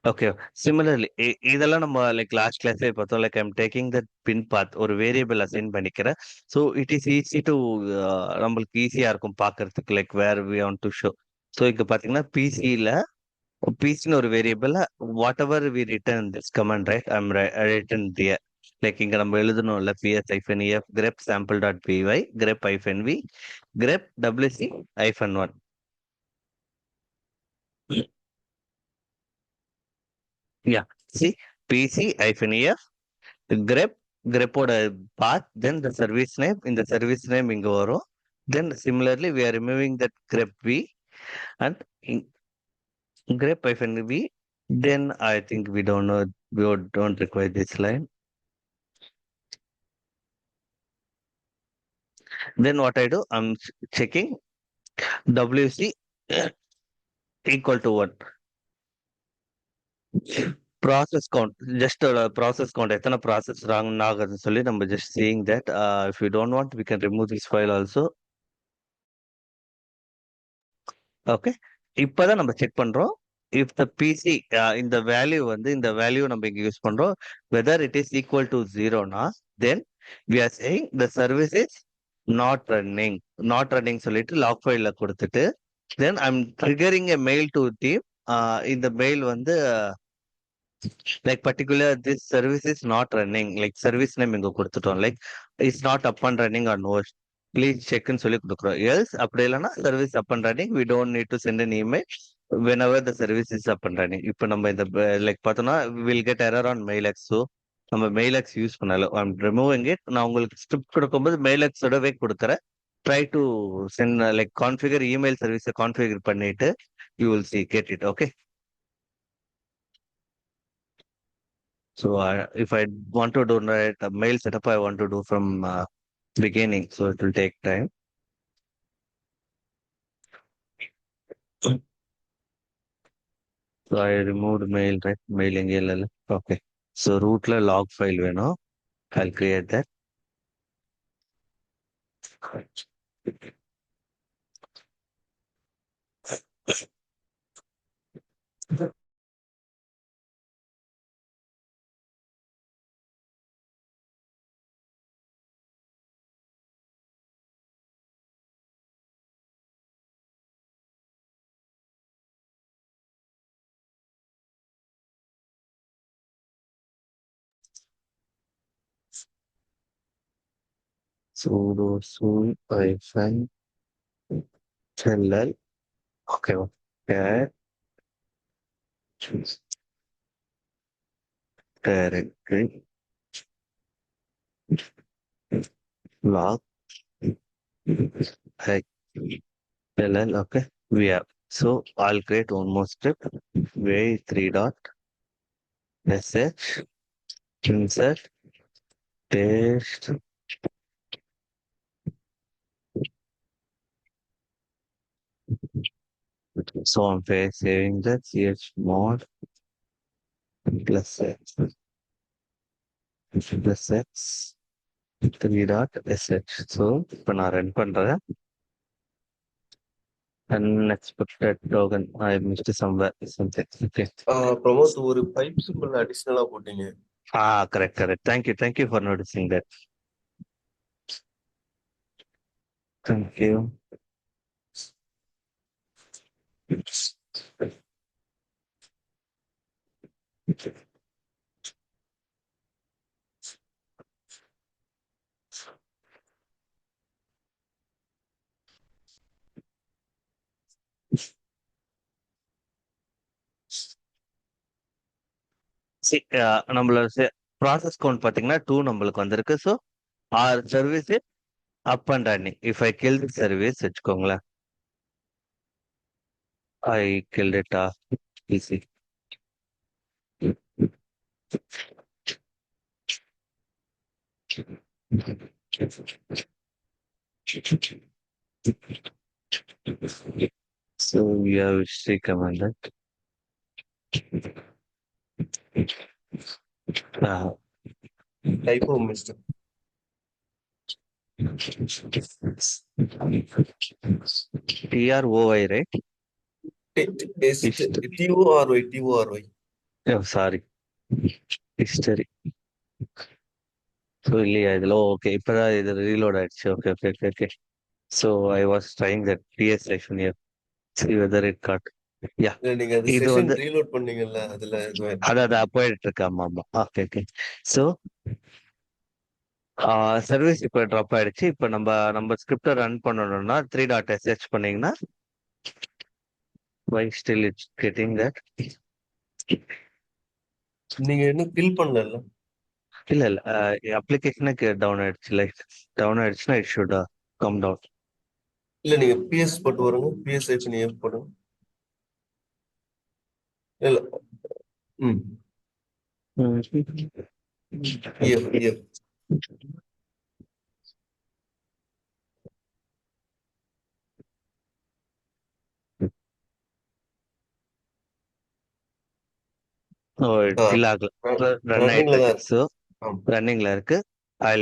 Okay similarly இதெல்லாம் நம்ம like last கிளாஸே பார்த்தோம் like I'm taking that bin path ஒரு variable assign பண்ணிக்கிறேன் so it is easy to நம்மளுக்கு ஈஸியா இருக்கும் பார்க்கறதுக்கு like where we want to show so இங்க பாத்தீங்கன்னா பிசியில பிசின்னு ஒரு variable whatever we return this command right I'm written there like இங்க நம்ம எழுதணும்ல PS hyphen EF grep sample dot PY grep hyphen V grep WC ஐஃபன் one. Yeah. See, PC-EF, grep, grepoட path, then the service name, in the service name இங்க வரும். Then similarly, we are removing that grep v and grep hyphen v. Then I think we don't know, don't require this line. Then what I do, I'm checking WC equal to what? Process count just process count எத்தனை process run ஆகுதுன்னு சொல்லி நம்ம just seeing that if you don't want we can remove this file also. Okay இப்பதான் நம்ம check பண்றோம் if the PC இந்த value வந்து இந்த வேல்யூ நம்ம இங்க யூஸ் பண்றோம் whether it is equal to ஜீரோனா then we are saying the service is not running சொல்லிட்டு லாக் ஃபைல்ல கொடுத்துட்டு then I am triggering a mail to team. இந்த மெயில் வந்து like particular this service is not running like service name இங்க கொடுத்துட்டோம் like it's not up and running or no please check ன்னு சொல்லி கொடுக்குறோம் else அப்படி இல்லைன்னா service up and running we don't need to send an email whenever the service is up and running. இப்போ நம்ம இந்த லைக் பார்த்தோம்னா will get error on mailx so நம்ம mailx யூஸ் பண்ணல I'm removing it. நான் உங்களுக்கு ஸ்கிரிப்ட் கொடுக்கும்போது mailx ஓடவே கொடுக்குறேன். try to send like configure email service configure பண்ணிட்டு you will see get it okay. So if I want to do a mail setup, I want to do from beginning, so it will take time. So I removed mail, right? Mailing LL. Okay. So root la log file வேணும். I'll create that. Sudo soon hyphen LL. Okay. Okay. Choose directory. Log. LL. Okay. We have. So I'll create one more script. Way 3 dot sh insert paste. So I'm saving that chmod plus x plus x 3 dot sh. So இப்போ நான் run பண்றேன். Unexpected token. I missed somewhere something. Okay. Pramod ஒரு pipe simple அடிஷனலா போட்டீங்க. Correct. Thank you for noticing that. Thank you. நம்மளோட process count பாத்தீங்கன்னா 2 நம்மளுக்கு வந்திருக்கு. So our service up and running. If I kill the service வச்சுக்கோங்களேன் I killed it. Easy. So we have history commandant. Uh, Typo mistake. TROI, right? Hist- TORY, TORY. Oh, sorry. History. So இல்லையா இதுல okay இப்பதான் இது reload ஆயிடுச்சு okay okay okay okay so I was trying that DS section here see whether it got yeah இல்ல நீங்க அது இது session வந்து ரீலோட் பண்ணீங்கல்ல அதுல இதுவாயிடுச்சு. அதான் போயிட்டு இருக்கு ஆமா ஆமா ஓகே ஓகே ஸோ சர்வீஸ் இப்போ ட்ராப் ஆயிடுச்சு இப்போ நம்ம ஸ்கிரிப்டை ரன் பண்ணணும்னா 3.sh பண்ணீங்கன்னா வை ஸ்டில் இட்ஸ் கெட்டிங் தட் நீங்க இன்னும் கில் பண்ணல. இல்ல இல்ல அப்ளிகேஷனுக்கு டவுன் ஆயிடுச்சு லைக் டவுன் ஆயிடுச்சுன்னா இட் ஷுட் கம் டவுன் இல்ல நீங்க பிஎஸ் போட்டு வருங்க, பிஎஸ் எஃப் போடுங்க. இல்ல ம் இஎஃப் கில் ஆகல ரன் ஆயிட்டு ரன்னிங்ல தான் இருக்கு இருக்கு. ஸோ ஆமா. ரன்னிங்ல இருக்கு ஐ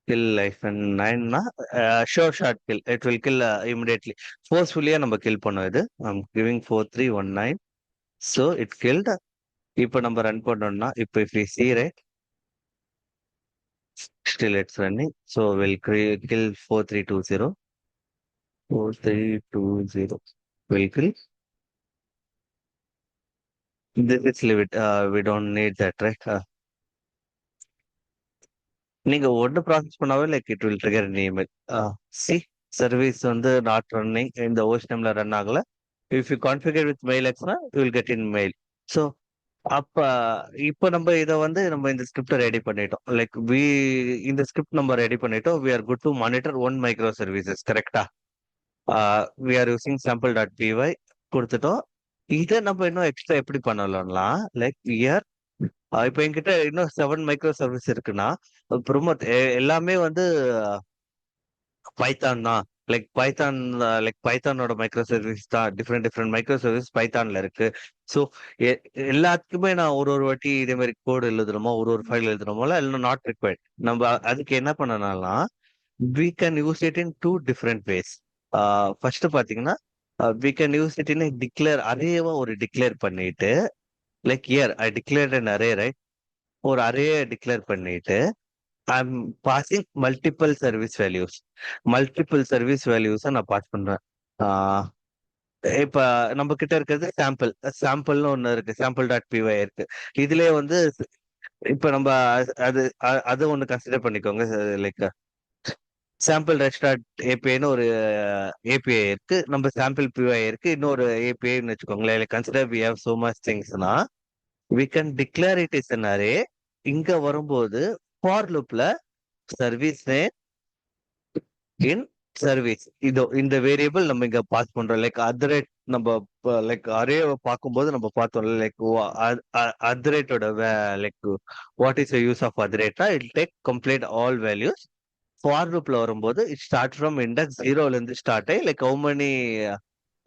kill life and 9 sure shot kill it will kill immediately forcefully நம்ம kill பண்ணோம் இது I'm giving 4319 so it killed இப்போ நம்ம ரன் பண்ணோம்னா இப்போ if we see right still it's running so we'll kill 4320 4320 will kill this is leave it we don't need that right நீங்க ஒன்று process பண்ணாவே like it will trigger email see service வந்து not running இந்த ஓஷனம்ல run ஆகல if you configure with mail எக்ஸ்னா you will get in mail so அப்ப இப்போ நம்ம இதை வந்து நம்ம இந்த ஸ்கிரிப்டை ரெடி பண்ணிட்டோம் லைக் இந்த ஸ்கிரிப்ட் நம்ம ரெடி பண்ணிட்டோம் we are good to monitor one micro services கரெக்டா we are using sample dot PY கொடுத்துட்டோம் இதை நம்ம இன்னும் எக்ஸ்ட்ரா எப்படி பண்ணலாம்னா லைக் இயர் இப்போ என்கிட்ட இன்னும் 7 மைக்ரோ சர்வீஸ் இருக்குன்னா ப்ரொமோட் எல்லாமே வந்து பைத்தான் தான் லைக் பைத்தானோட மைக்ரோ சர்வீஸ் தான் டிஃப்ரெண்ட் மைக்ரோ சர்வீஸ் பைத்தான்ல இருக்கு ஸோ எல்லாத்துக்குமே நான் ஒரு வாட்டி இதே மாதிரி கோடு எழுதணுமோ ஒரு ஃபைல் எழுதணுமோ இல்லை நாட் ரிக்வயர்ட் நம்ம அதுக்கு என்ன பண்ணனாலாம் we can use it in two different ways first பாத்தீங்கன்னா we can use it in a declare அரேவா ஒரு டிக்ளேர் பண்ணிட்டு like year I declared an array right ஒரு அரேயை டிக்ளேர் பண்ணிட்டு I'm passing multiple service values நான் pass பண்றேன் இப்ப நம்ம கிட்ட இருக்கிறது சாம்பிள்னு ஒண்ணு இருக்கு சாம்பிள் டாட் பிஒய் இருக்கு இதுலயே வந்து இப்ப நம்ம அது ஒண்ணு கன்சிடர் பண்ணிக்கோங்க லைக் சாம்பிள் ரெஸ்டார்ட் ஏபிஐன்னு ஒரு ஏபிஐ இருக்கு நம்ம சாம்பிள் பிஒய் இருக்கு இன்னொரு ஏபிஐன்னு வச்சுக்கோங்களேன் like consider we have so much திங்ஸ்னா we can declare it is an array இங்க வரும்போது ஃபார் லூப்ல சர்வீஸ் நேம் இன் சர்வீஸ் இதோ இந்த வேரியபிள் நம்ம இங்க பாஸ் பண்றோம் லைக் அதரேட் நம்ம லைக் அரேவை பார்க்கும்போது நம்ம பார்த்தோம்ல லைக் அதரேட்டோட like what is use of அதரேட்னா it take complete all values for லூப்ல வரும்போது இட் ஸ்டார்ட் ஃப்ரம் இண்டெக்ஸ் 0ல இருந்து ஸ்டார்ட் ஆகி like how many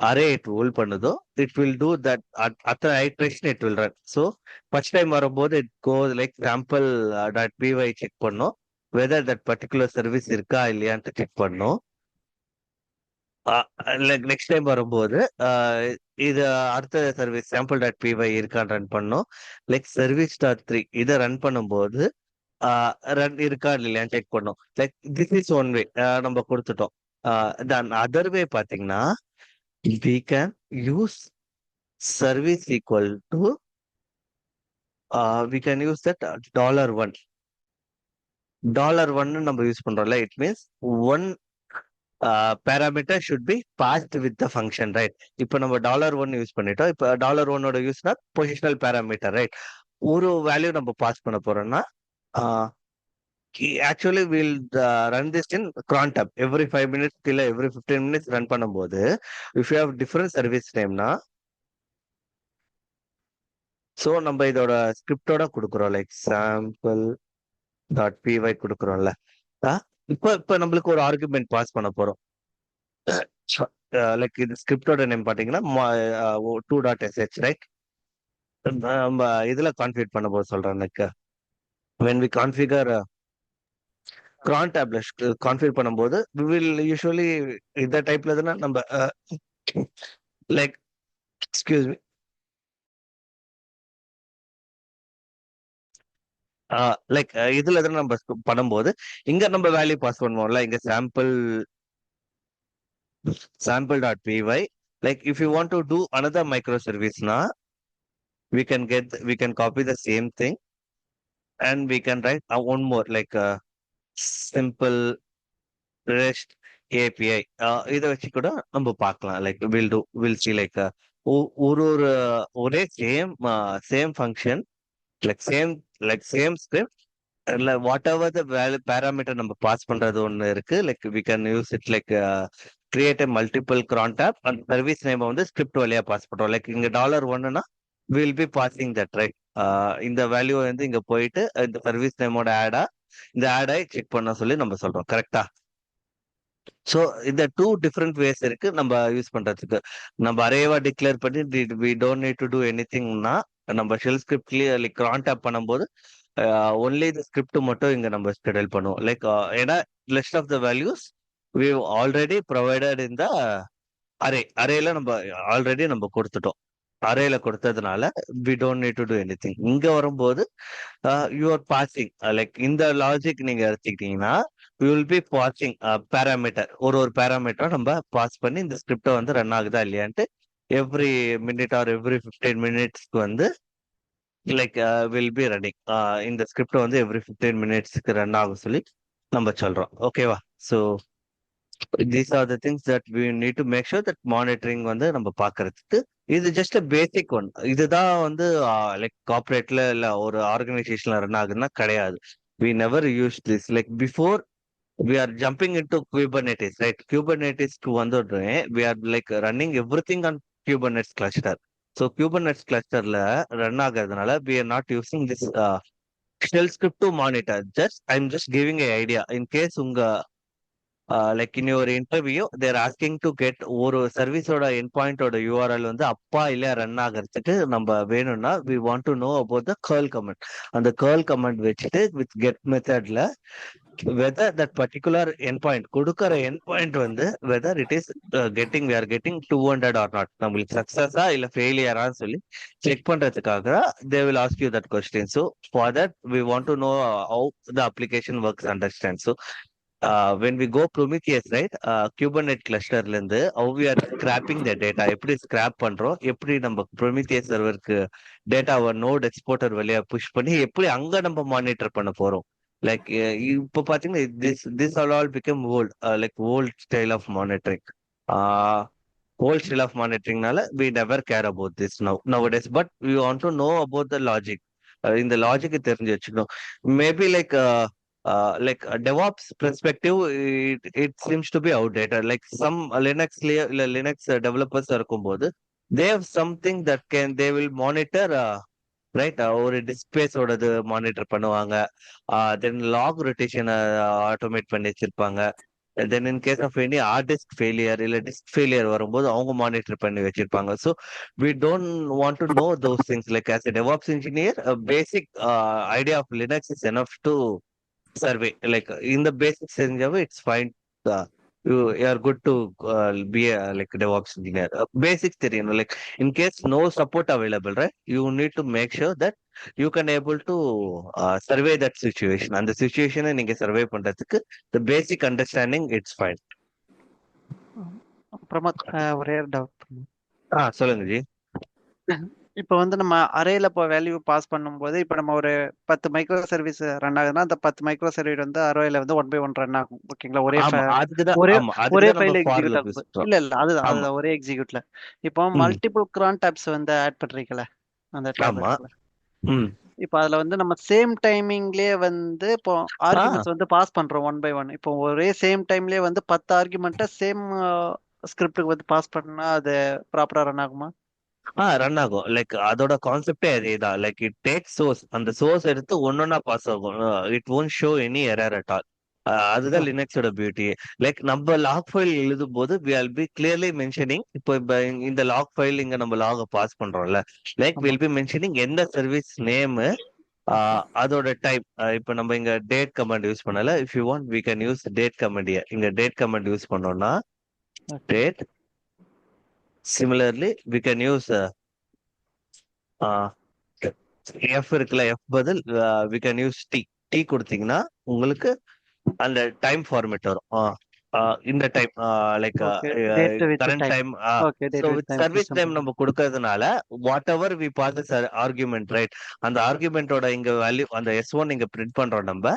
array it hold பண்ணுதோ இட் வில் டூ தட் அத்தனை iteration it will run so first time வரும்போது it go like sample dot PY check பண்ணும் whether that particular service இருக்கா இல்லையான்ட்டு check பண்ணும் லைக் நெக்ஸ்ட் டைம் வரும்போது இது அடுத்த சர்வீஸ் சாம்பிள் டாட் பிஒய் இருக்கான்னு ரன் பண்ணும் லைக் சர்வீஸ் டாட் 3 இதை ரன் பண்ணும்போது ரன் இருக்கா இல்லையான்னு செக் பண்ணும் like this is one way நம்ம கொடுத்துட்டோம் தென் அதர் வே பார்த்தீங்கன்னா we can use service equal to we can use that $1 $1 நம்ம யூஸ் பண்றோம்ல it means one parameter should be passed with the function right இப்போ நம்ம $1 use பண்ணிட்டோம் இப்போ $1 யூஸ்னா பொசிஷனல் பேராமீட்டர் ரைட் ஒரு வேல்யூ நம்ம பாஸ் பண்ண போறோம்னா actually will run this in cron tab every 5 minutes இல்ல எவ்ரி 15 minutes ரன் பண்ணும்போது if you have different service நேம்னா ஸோ நம்ம இதோட ஸ்கிரிப்டோட கொடுக்குறோம் லைக் சாம்பிள் டாட் பிஒய் கொடுக்குறோம்ல. இப்போ இப்போ நம்மளுக்கு ஒரு ஆர்குமெண்ட் பாஸ் பண்ண போறோம். லைக் இது ஸ்கிரிப்டோட நேம் பாத்தீங்கன்னா 2.sh ரைட். நம்ம இதுல கான்ஃபிகர் பண்ண போது சொல்றேன் like when we configure cron tabல கான்ஃபிகர் பண்ணும்போது we will usually இந்த டைப்ல தானே நம்ம லைக் எக்ஸ்கியூஸ் மீ லைக் இதுல தானே நம்ம பண்ணும்போது இங்க நம்ம வேல்யூ பாஸ் பண்ணுவோம்ல இங்க sample dot py. Like if you want to do another microservice na we can copy the same thing and we can write one more like a simple REST API. இதை வச்சு கூட நம்ம பார்க்கலாம் like will see like ஒரு ஒரு ஒரே same function same script இல்ல whatever the value parameter நம்ம பாஸ் பண்றது ஒண்ணு இருக்கு like we can use it like create a multiple cron tab அந்த சர்வீஸ் நேம் வந்து ஸ்கிரிப்ட் வழியா பாஸ் பண்றோம் லைக் இங்க $1னா will be passing that right. இந்த வேல்யூ வந்து இங்க போயிட்டு இந்த சர்வீஸ் நேமோட ஆடா இந்த ஆடை செக் பண்ண சொல்லி நம்ம சொல்றோம் கரெக்டா. ஸோ இந்த டூ டிஃப்ரெண்ட் வேஸ் இருக்கு நம்ம யூஸ் பண்றதுக்கு. நம்ம அரேவா டிக்ளேர் பண்ணி we don't need to do எனிதிங்னா நம்ம ஷெல் ஸ்கிரிப்ட்லயே லைக் cron tab பண்ணும்போது ஒன்லி இந்த ஸ்கிரிப்ட் மட்டும் இங்க நம்ம ஸ்கெடியூல் பண்ணுவோம் லைக் ஏன்னா list of the values we already provided இந்த அரேல நம்ம ஆல்ரெடி நம்ம கொடுத்துட்டோம். அரேல கொடுத்ததுனால we don't need to do anything. இங்க வரும்போது யூ ஆர் பாசிங் லைக் இந்த லாஜிக் நீங்க எடுத்துக்கிட்டீங்கன்னா we will be passing parameter ஒரு பேராமீட்டரை நம்ம பாஸ் பண்ணி இந்த ஸ்கிரிப்டை வந்து ரன் ஆகுதா இல்லையான்ட்டு எவ்ரி மினிட் ஆர் எவ்ரி 15 minutesக்கு வந்து லைக் வில் பி ரன்னிங் இந்த ஸ்கிரிப்ட் வந்து எவ்ரி 15 minutesக்கு ரன் ஆகும் சொல்லி நம்ம சொல்றோம் ஓகேவா. So these are the things that we need to make sure that monitoring வந்து நம்ம பாக்குறதுக்கு இது ஜஸ்ட் பேசிக் ஒன். இதுதான் வந்து லைக் கார்பரேட்ல இல்ல ஒரு ஆர்கனைசேஷன்ல ரன் ஆகுதுன்னா கிடையாது. We never use this like before we are jumping into Kubernetes, right? Kubernetes க்கு வந்துடுறேன். We are like running everything on Kubernetes cluster. So Kubernetes clusterல ரன் ஆகிறதுனால we are not using this shell script to monitor. I'm just giving a idea in case உங்க like in ஒரு interview they're asking to get ஒரு சர்வீஸோட என் பாயிண்டோட URL வந்து அப்பா இல்ல run ஆகிறதுக்கு நம்ம வேணும்னா we want to know about the curl command. அந்த கேர்ள் கமெண்ட் வச்சுட்டு வித் கெட் மெத்தட்ல whether that particular endpoint கொடுக்கிற endpoint வந்து whether it is we are getting 200 or not நம்மளுக்கு சக்சஸா இல்ல ஃபெயிலியரான்னு சொல்லி செக் பண்றதுக்காக they will ask you that question. So for that we want to know how the application works understand. So when we go Prometheus right Kubernetes clusterல இருந்து how we are scrapping the data எப்படி scrap பண்றோம் எப்படி நம்ம Prometheus சர்வருக்கு டேட்டாவை note exporter வழியா push பண்ணி எப்படி அங்க நம்ம மானிட்டர் பண்ண போறோம். லைக் இப்போ பாத்தீங்கன்னா this all become old style of monitoring. Old style of monitoringனால we never care about this nowadays but we want to know about the logic. இந்த லாஜிக் தெரிஞ்சு வச்சுக்கணும். Maybe like DevOps perspective it seems to be outdated. Like some Linux developers இருக்கும்போது they have something that they will monitor right ஒரு டிஸ்பிளேஸோடது monitor பண்ணுவாங்க. தென் lock rotation automate பண்ணி வச்சிருப்பாங்க. Then in case of any hard disk failure இல்ல disk failure வரும்போது அவங்க monitor பண்ணி வச்சிருப்பாங்க. So we don't want to know those things like as a DevOps engineer basic idea of Linux is enough to survive like இந்த basic தெரிஞ்சாவே it's fine. you are good to be a like DevOps engineer. Basics தெரியணும் like in case no support available right you need to make sure that you can able to survey that situation. அந்த சுச்சுவேஷனை நீங்க survey பண்றதுக்கு the basic understanding it's fine. Pramod ஒரே doubt. சொல்லுங்க G. இப்போ வந்து நம்ம அரேல இப்போ வேல்யூ பாஸ் பண்ணும்போது இப்போ நம்ம ஒரு 10 மைக்ரோ சர்வீஸ் ரன் ஆகுதுன்னா அந்த 10 மைக்ரோ சர்வீஸ் வந்து அரேல வந்து 1 by 1 ரன் ஆகும் ஓகேங்களா. ஒரே ஒரே ஃபைல் எக்ஸிக்யூட் ஆகும். இல்ல அதுதான் ஒரே எக்ஸிக்யூட்ல. இப்போ மல்டிபிள் cron tabs வந்து ஆட் பண்றீங்கல அந்த டாப்ல இப்போ அதுல வந்து நம்ம சேம் டைமிங்லயே வந்து இப்போ ஆஹ் ஆர்குமெண்ட்ஸ் வந்து பாஸ் பண்றோம் ஒன் பை ஒன். இப்போ ஒரே சேம் டைம்லயே வந்து 10 ஆர்குமெண்ட்டை சேம் ஸ்கிரிப்டுக்கு வந்து பாஸ் பண்ணா அது ப்ராப்பரா ரன் ஆகுமா? ரன் ஆகும். லைக் அதோட கான்செப்டே அதேதான். லைக் இட் டேக் சோர்ஸ், அந்த சோர்ஸ் எடுத்து ஒன்னொன்னா பாஸ் ஆகும். It won't show any error at all. அதுதான் ஓ, லினக்ஸோட பியூட்டி. லைக் நம்ம லாக் ஃபைல் எழுதும் போது we will be clearly mentioning, இப்போ இந்த லாக் ஃபைல் இங்க நம்ம லாக பாஸ் பண்றோம்ல, லைக் ஆமா. வில் பி மென்ஷனிங் எந்த சர்வீஸ் நேம், அதோட டைப். இப்போ நம்ம இங்க டேட் கமாண்ட் யூஸ் பண்ணல. If you want we can use date command. இங்க டேட் கமாண்ட் யூஸ் பண்ணோம்னா okay. Date. Similarly we can use F இருக்குல்ல, எஃப் பதில் we can use D. D கொடுத்தீங்கன்னா உங்களுக்கு அந்த டைம் ஃபார்மேட் வரும். இந்த time, like okay. Date with current time. Time. Okay. So date with with time service system time பண்ணி. நம்ம கொடுக்கறதுனால whatever we pass argument, right, அந்த ஆர்குமெண்டோட இங்க வேல்யூ அந்த S1 இங்க பிரிண்ட் பண்றோம் நம்ம.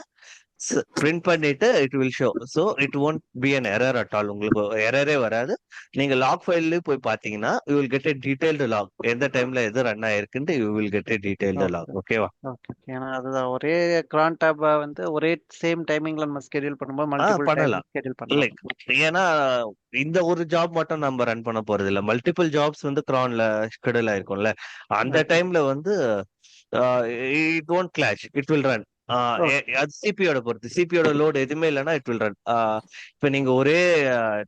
பிரிண்ட் பண்ணிட்டு it will show. So it won't be an error at all. உங்களுக்கு எரரே வராது. நீங்க லாக் ஃபைல்ல போய் பாத்தீங்கன்னா you will get a detailed log. எந்த டைம்ல எது ரன் ஆயிருக்குன்ட்டு you will get a detailed okay. Log. ஓகேவா? ஓகே. ஏன்னா அதுதான் ஒரே கிரான் டேப்பை வந்து ஒரே சேம் டைமிங்ல நம்ம ஸ்கெடியூல் பண்ணும்போது மல்டிபிள் டைம் பண்ணலாம். ஸ்கெடியூல் பண்ணலாம். லைக் ஏன்னா இந்த ஒரு ஜாப் மட்டும் நம்ம ரன் பண்ண போறது இல்ல. மல்டிபிள் ஜாப்ஸ் வந்து கிரான்ல ஷெட்யூல் ஆயிருக்கும்ல. அந்த ஓகே. டைம்ல வந்து it won't clash, it will run. Okay. அது சிபியோட பொறுத்து. சிபியோட லோட் எதுவுமே இல்லைன்னா இட் வில் ரன். இப்ப நீங்க ஒரே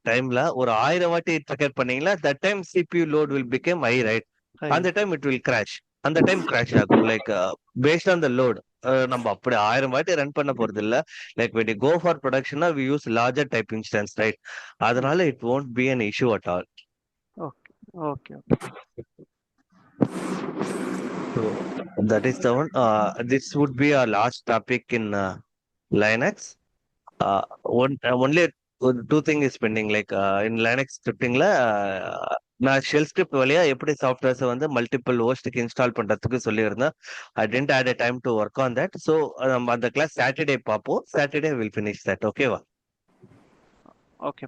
டைம்ல ஒரு 1000 வாட்டி ட்ரிகர் பண்ணீங்களா, that time CPU load will become high, right? High. அந்த டைம் இட் வில் கிராஷ். அந்த டைம் கிராஷ் ஆகும். Like based on the load. நம்ம அப்படி 1000 வாட்டி ரன் பண்ண போறது இல்ல. Like when you go for production we use larger type instance, right? அதனால it won't be an issue at all. Okay. Okay. Okay. So that is the one. This would be our last topic in Linux. Only two thing is pending. Like in Linux scriptingல நான் shell script வழியா எப்படி சாஃப்ட்வேர்ஸை வந்து multiple ஹோஸ்டுக்கு install பண்றதுக்கு சொல்லியிருந்தேன். I didn't had a time to work on that. ஸோ நம்ம அந்த கிளாஸ் சாட்டர்டே பார்ப்போம். Saturday will finish that. ஓகேவா? Okay.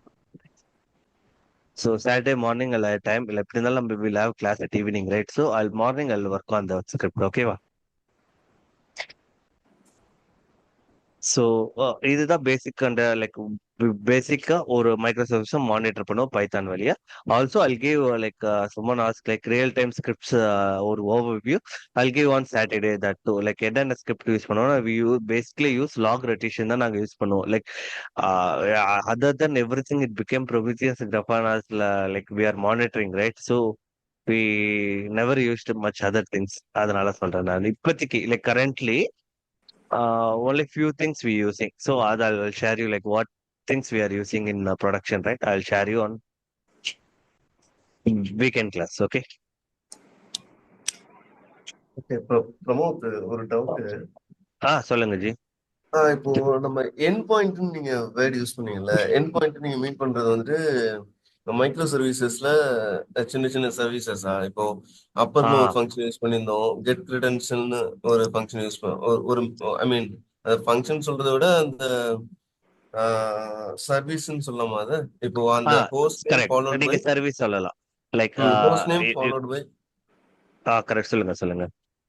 So Saturday morning I'll have time. Like, we will have class at evening, right? So morning I'll work on the script. Okay, va? So இதுதான் பேசிக் and like பேசிக்கா ஒரு micro service monitor பண்ணுவோம் Python வழியா. Also I'll give someone ask like real time scripts ஒரு overview. I'll give on Saturday that too. Like என்னென்ன script use பண்ணுவோம், we basically use log rotation தான் நாங்க யூஸ் பண்ணுவோம். Like other than everything it became Prometheus, Grafana, like we are monitoring, right? So we never used much other things. அதனால சொல்றேன் நான் இப்போதைக்கு like currently only few things we using. So I will share you like what things we are using in production, right? I'll share you on weekend class. Okay. Okay. Pramod, ஒரு doubt. சொல்லுங்க G. இப்போ நம்ம என் பாயிண்ட்னு நீங்க word use பண்ணீங்கல்ல, என் point நீங்க மீன் பண்றது வந்துட்டு micro சர்வீசஸ்ல சின்ன சின்ன சர்வீசஸா? இப்போ அப்பர்னு ஒரு ஃபங்க்ஷன் யூஸ் பண்ணியிருந்தோம், கெட் கிரெடென்ஷியல்னு ஒரு ஃபங்க்ஷன் யூஸ் ஒரு ஐ மீன் ஃபங்க்ஷன் சொல்றதை விட அந்த சர்வீஸ்ன்னு சொல்லலாமா அது? இப்போ அந்த ஹோஸ்ட் நேம் கரெக்ட். ஃபாலோட் நீங்க பை சர்வீஸ் சொல்லலாம். Like host name followed by correct. சொல்லுங்க.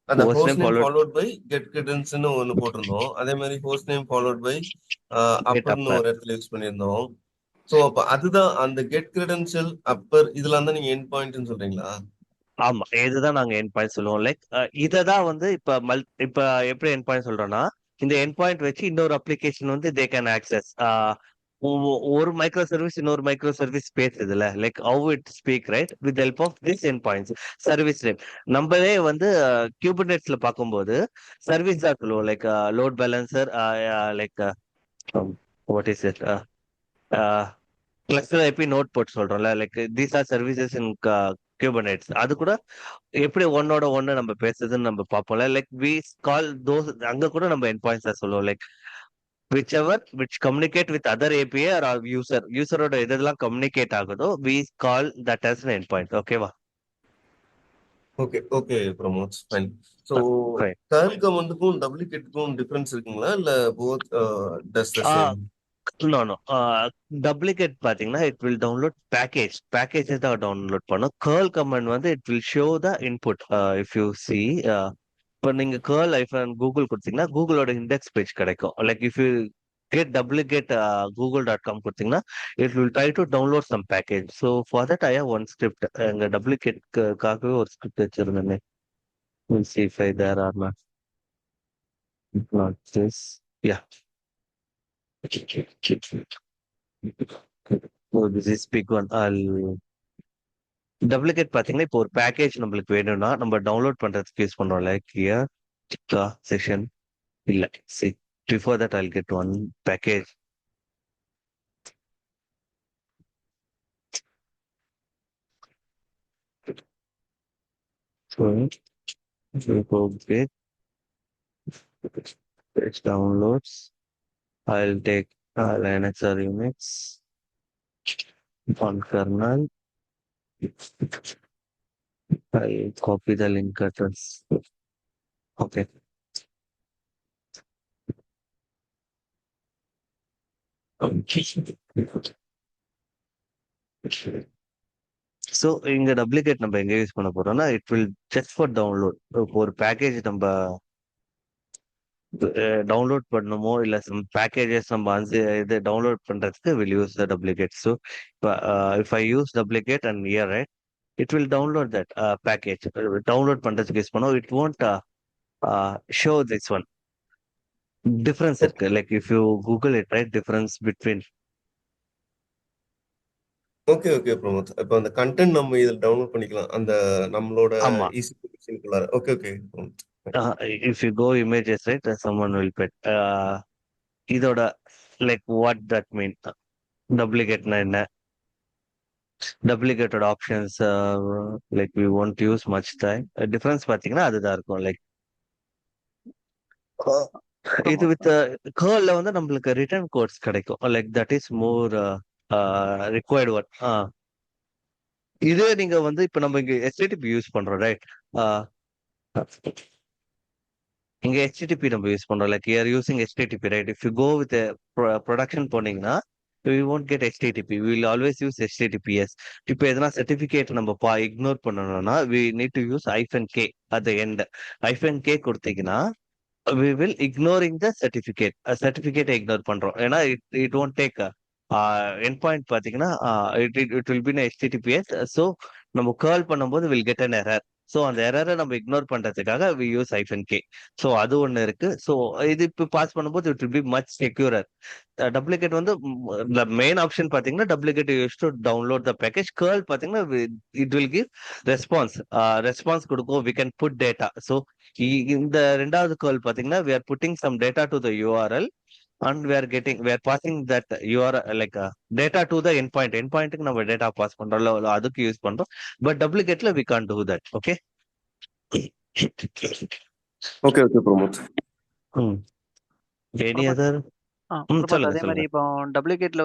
அந்த host host name name followed followed by get கிரெடென்ஷியல்னு ஒன்னு போட்டிருந்தோம். அதே மாதிரி host name followed by get அப்பர்னு upper. ஒரு இடத்துல யூஸ் பண்ணியிருந்தோம். சோ அப்ப அதுதான் அந்த கெட் கிரெடென்ஷியல் அப்பர் இதெல்லாம் தான் நீங்க எண்ட் பாயிண்ட்னு சொல்றீங்களா? ஆமா, இதுதான் நாங்க எண்ட் பாயிண்ட் சொல்லுவோம். லைக் இததான் வந்து இப்ப எப்படி எண்ட் பாயிண்ட் சொல்றோம்னா, இந்த எண்ட் பாயிண்ட் வச்சு இன்னொரு அப்ளிகேஷன் வந்து தே கேன் ஆக்சஸ். ஒரு மைக்ரோ சர்வீஸ் இன்னொரு மைக்ரோ சர்வீஸ் பேசுதுல, like how it speak, right, with help of this end points service name. நம்மளே வந்து கியூபர்நெட்ஸ்ல பார்க்கும்போது சர்வீஸ் தான் சொல்லுவோம். Like load balancer, like what is it, cluster IP node போட்டு சொல்றோம்ல, like these are services in Kubernetes. அது கூட எப்படி ஒன்னோட ஒன்னு நம்ம பேசுறதுன்னு நம்ம பார்ப்போம்ல. லைக் வி கால் தோஸ், அங்க கூட நம்ம எண்ட் பாயிண்ட்ஸ் தான் சொல்லுவோம். Like whichever which communicate with other API or யூசரோட இதெல்லாம் கம்யூனிகேட் ஆகுதோ we call that as an endpoint. ஓகேவா? Okay. Okay Pramod, fine. So Fine. Curl கமாண்டுக்கும் டூப்ளிகேட்டுக்கும் டிஃபரன்ஸ் இருக்குங்களா, இல்ல both does the same? No. Duplicate பாத்தீங்கன்னா it will download பேக்கேஜ் தான் download பண்ணும். curl command வந்து it will show the input. If you see இப்ப நீங்க கேர்ள் ஐஃபன் கூகுள் கொடுத்தீங்கன்னா கூகுளோட இண்டெக்ஸ் பேஜ் கிடைக்கும். Like if you get duplicate google.com கொடுத்தீங்கன்னா it will try to download some package. So for that I have one script. எங்க டூப்ளிகேட்காகவே ஒரு script வச்சிருந்தேன். We'll see if there or not. Not this. Yeah. So this is big one. Duplicate பாத்தீங்கன்னா இப்போ ஒரு package நம்மளுக்கு வேணும்னா நம்ம டவுன்லோட் பண்றதுக்கு யூஸ் பண்றோம். லைக் ஹியர் செஷன் இல்ல. see before that I'll get one package. So we go with page downloads. I'll take Linux or Unix on kernel. I'll copy the link address. Okay. So இங்க duplicate நம்ம எங்க use பண்ண போறோம்னா it will just for download. இப்போ ஒரு package நம்ம download பண்ணணுமோ இல்ல சம் பேக்கேஜஸ் நம்ம இது டவுன்லோட் பண்றதுக்கு will use the duplicate. So if I use duplicate and here right it will download that package. Download பண்றதுக்கு யூஸ் பண்ணோம். It won't show this one. Difference இருக்கு. Like if you Google it right difference between. Okay okay Pramod. இப்போ அந்த content நம்ம இதில் download பண்ணிக்கலாம் அந்த நம்மளோட ஆமா. ஈஸி மிஷினுக்குள்ளார. Okay okay. If you go images right someone will put இதோட லைக் வாட் தட் மீன் டூப்ளிகேட்னா என்ன, duplicated options like we won't use much time. Difference பாத்தீங்கன்னா அதுதான் இருக்கும். லைக் இது வித் கேர்ள்ல வந்து நம்மளுக்கு ரிட்டர்ன் கோட்ஸ் கிடைக்கும். Like that is more required one. இதே நீங்க வந்து இப்ப நம்ம இங்க HTTP யூஸ் பண்றோம் ரைட். இங்க HTTP நம்ம யூஸ் பண்றோம். Like you are using HTTP right. If you go with production போனீங்கன்னா we won't get HTTP. we will always use HTTPS. இப்போ எதனா சர்டிபிகேட் நம்ம இக்னோர் பண்ணணும்னா we need to use -k at the end. -k கொடுத்தீங்கன்னா we will ignoring the certificate. certificate ignore பண்றோம். ஏன்னா it won't take end point பாத்தீங்கன்னா it will be in HTTPS. So நம்ம girl பண்ணும்போது will get an error. So அந்த எரரை நம்ம ignore பண்றதுக்காக we use -k. So அது ஒண்ணு இருக்கு. ஸோ இது இப்போ பாஸ் பண்ணும்போது it will be much securer. Duplicate வந்து மெயின் ஆப்ஷன் பாத்தீங்கன்னா duplicate use to download the package. Curl பாத்தீங்கன்னா it will give response. Response கொடுக்கும். We can put data. So இந்த ரெண்டாவது கேர்ள் பாத்தீங்கன்னா we are putting some data to the URL and we are passing that URL like data to the endpointக்கு நம்ம data pass பண்றோம். அதுக்கு use பண்றோம். But டூப்ளிகேட்ல we can't do that. Okay. Okay okay Pramod. Any other? Prabhat, சொல்லுங்க அதே மாதிரி சொல்லுங்க. இப்போ டூப்ளிகேட்ல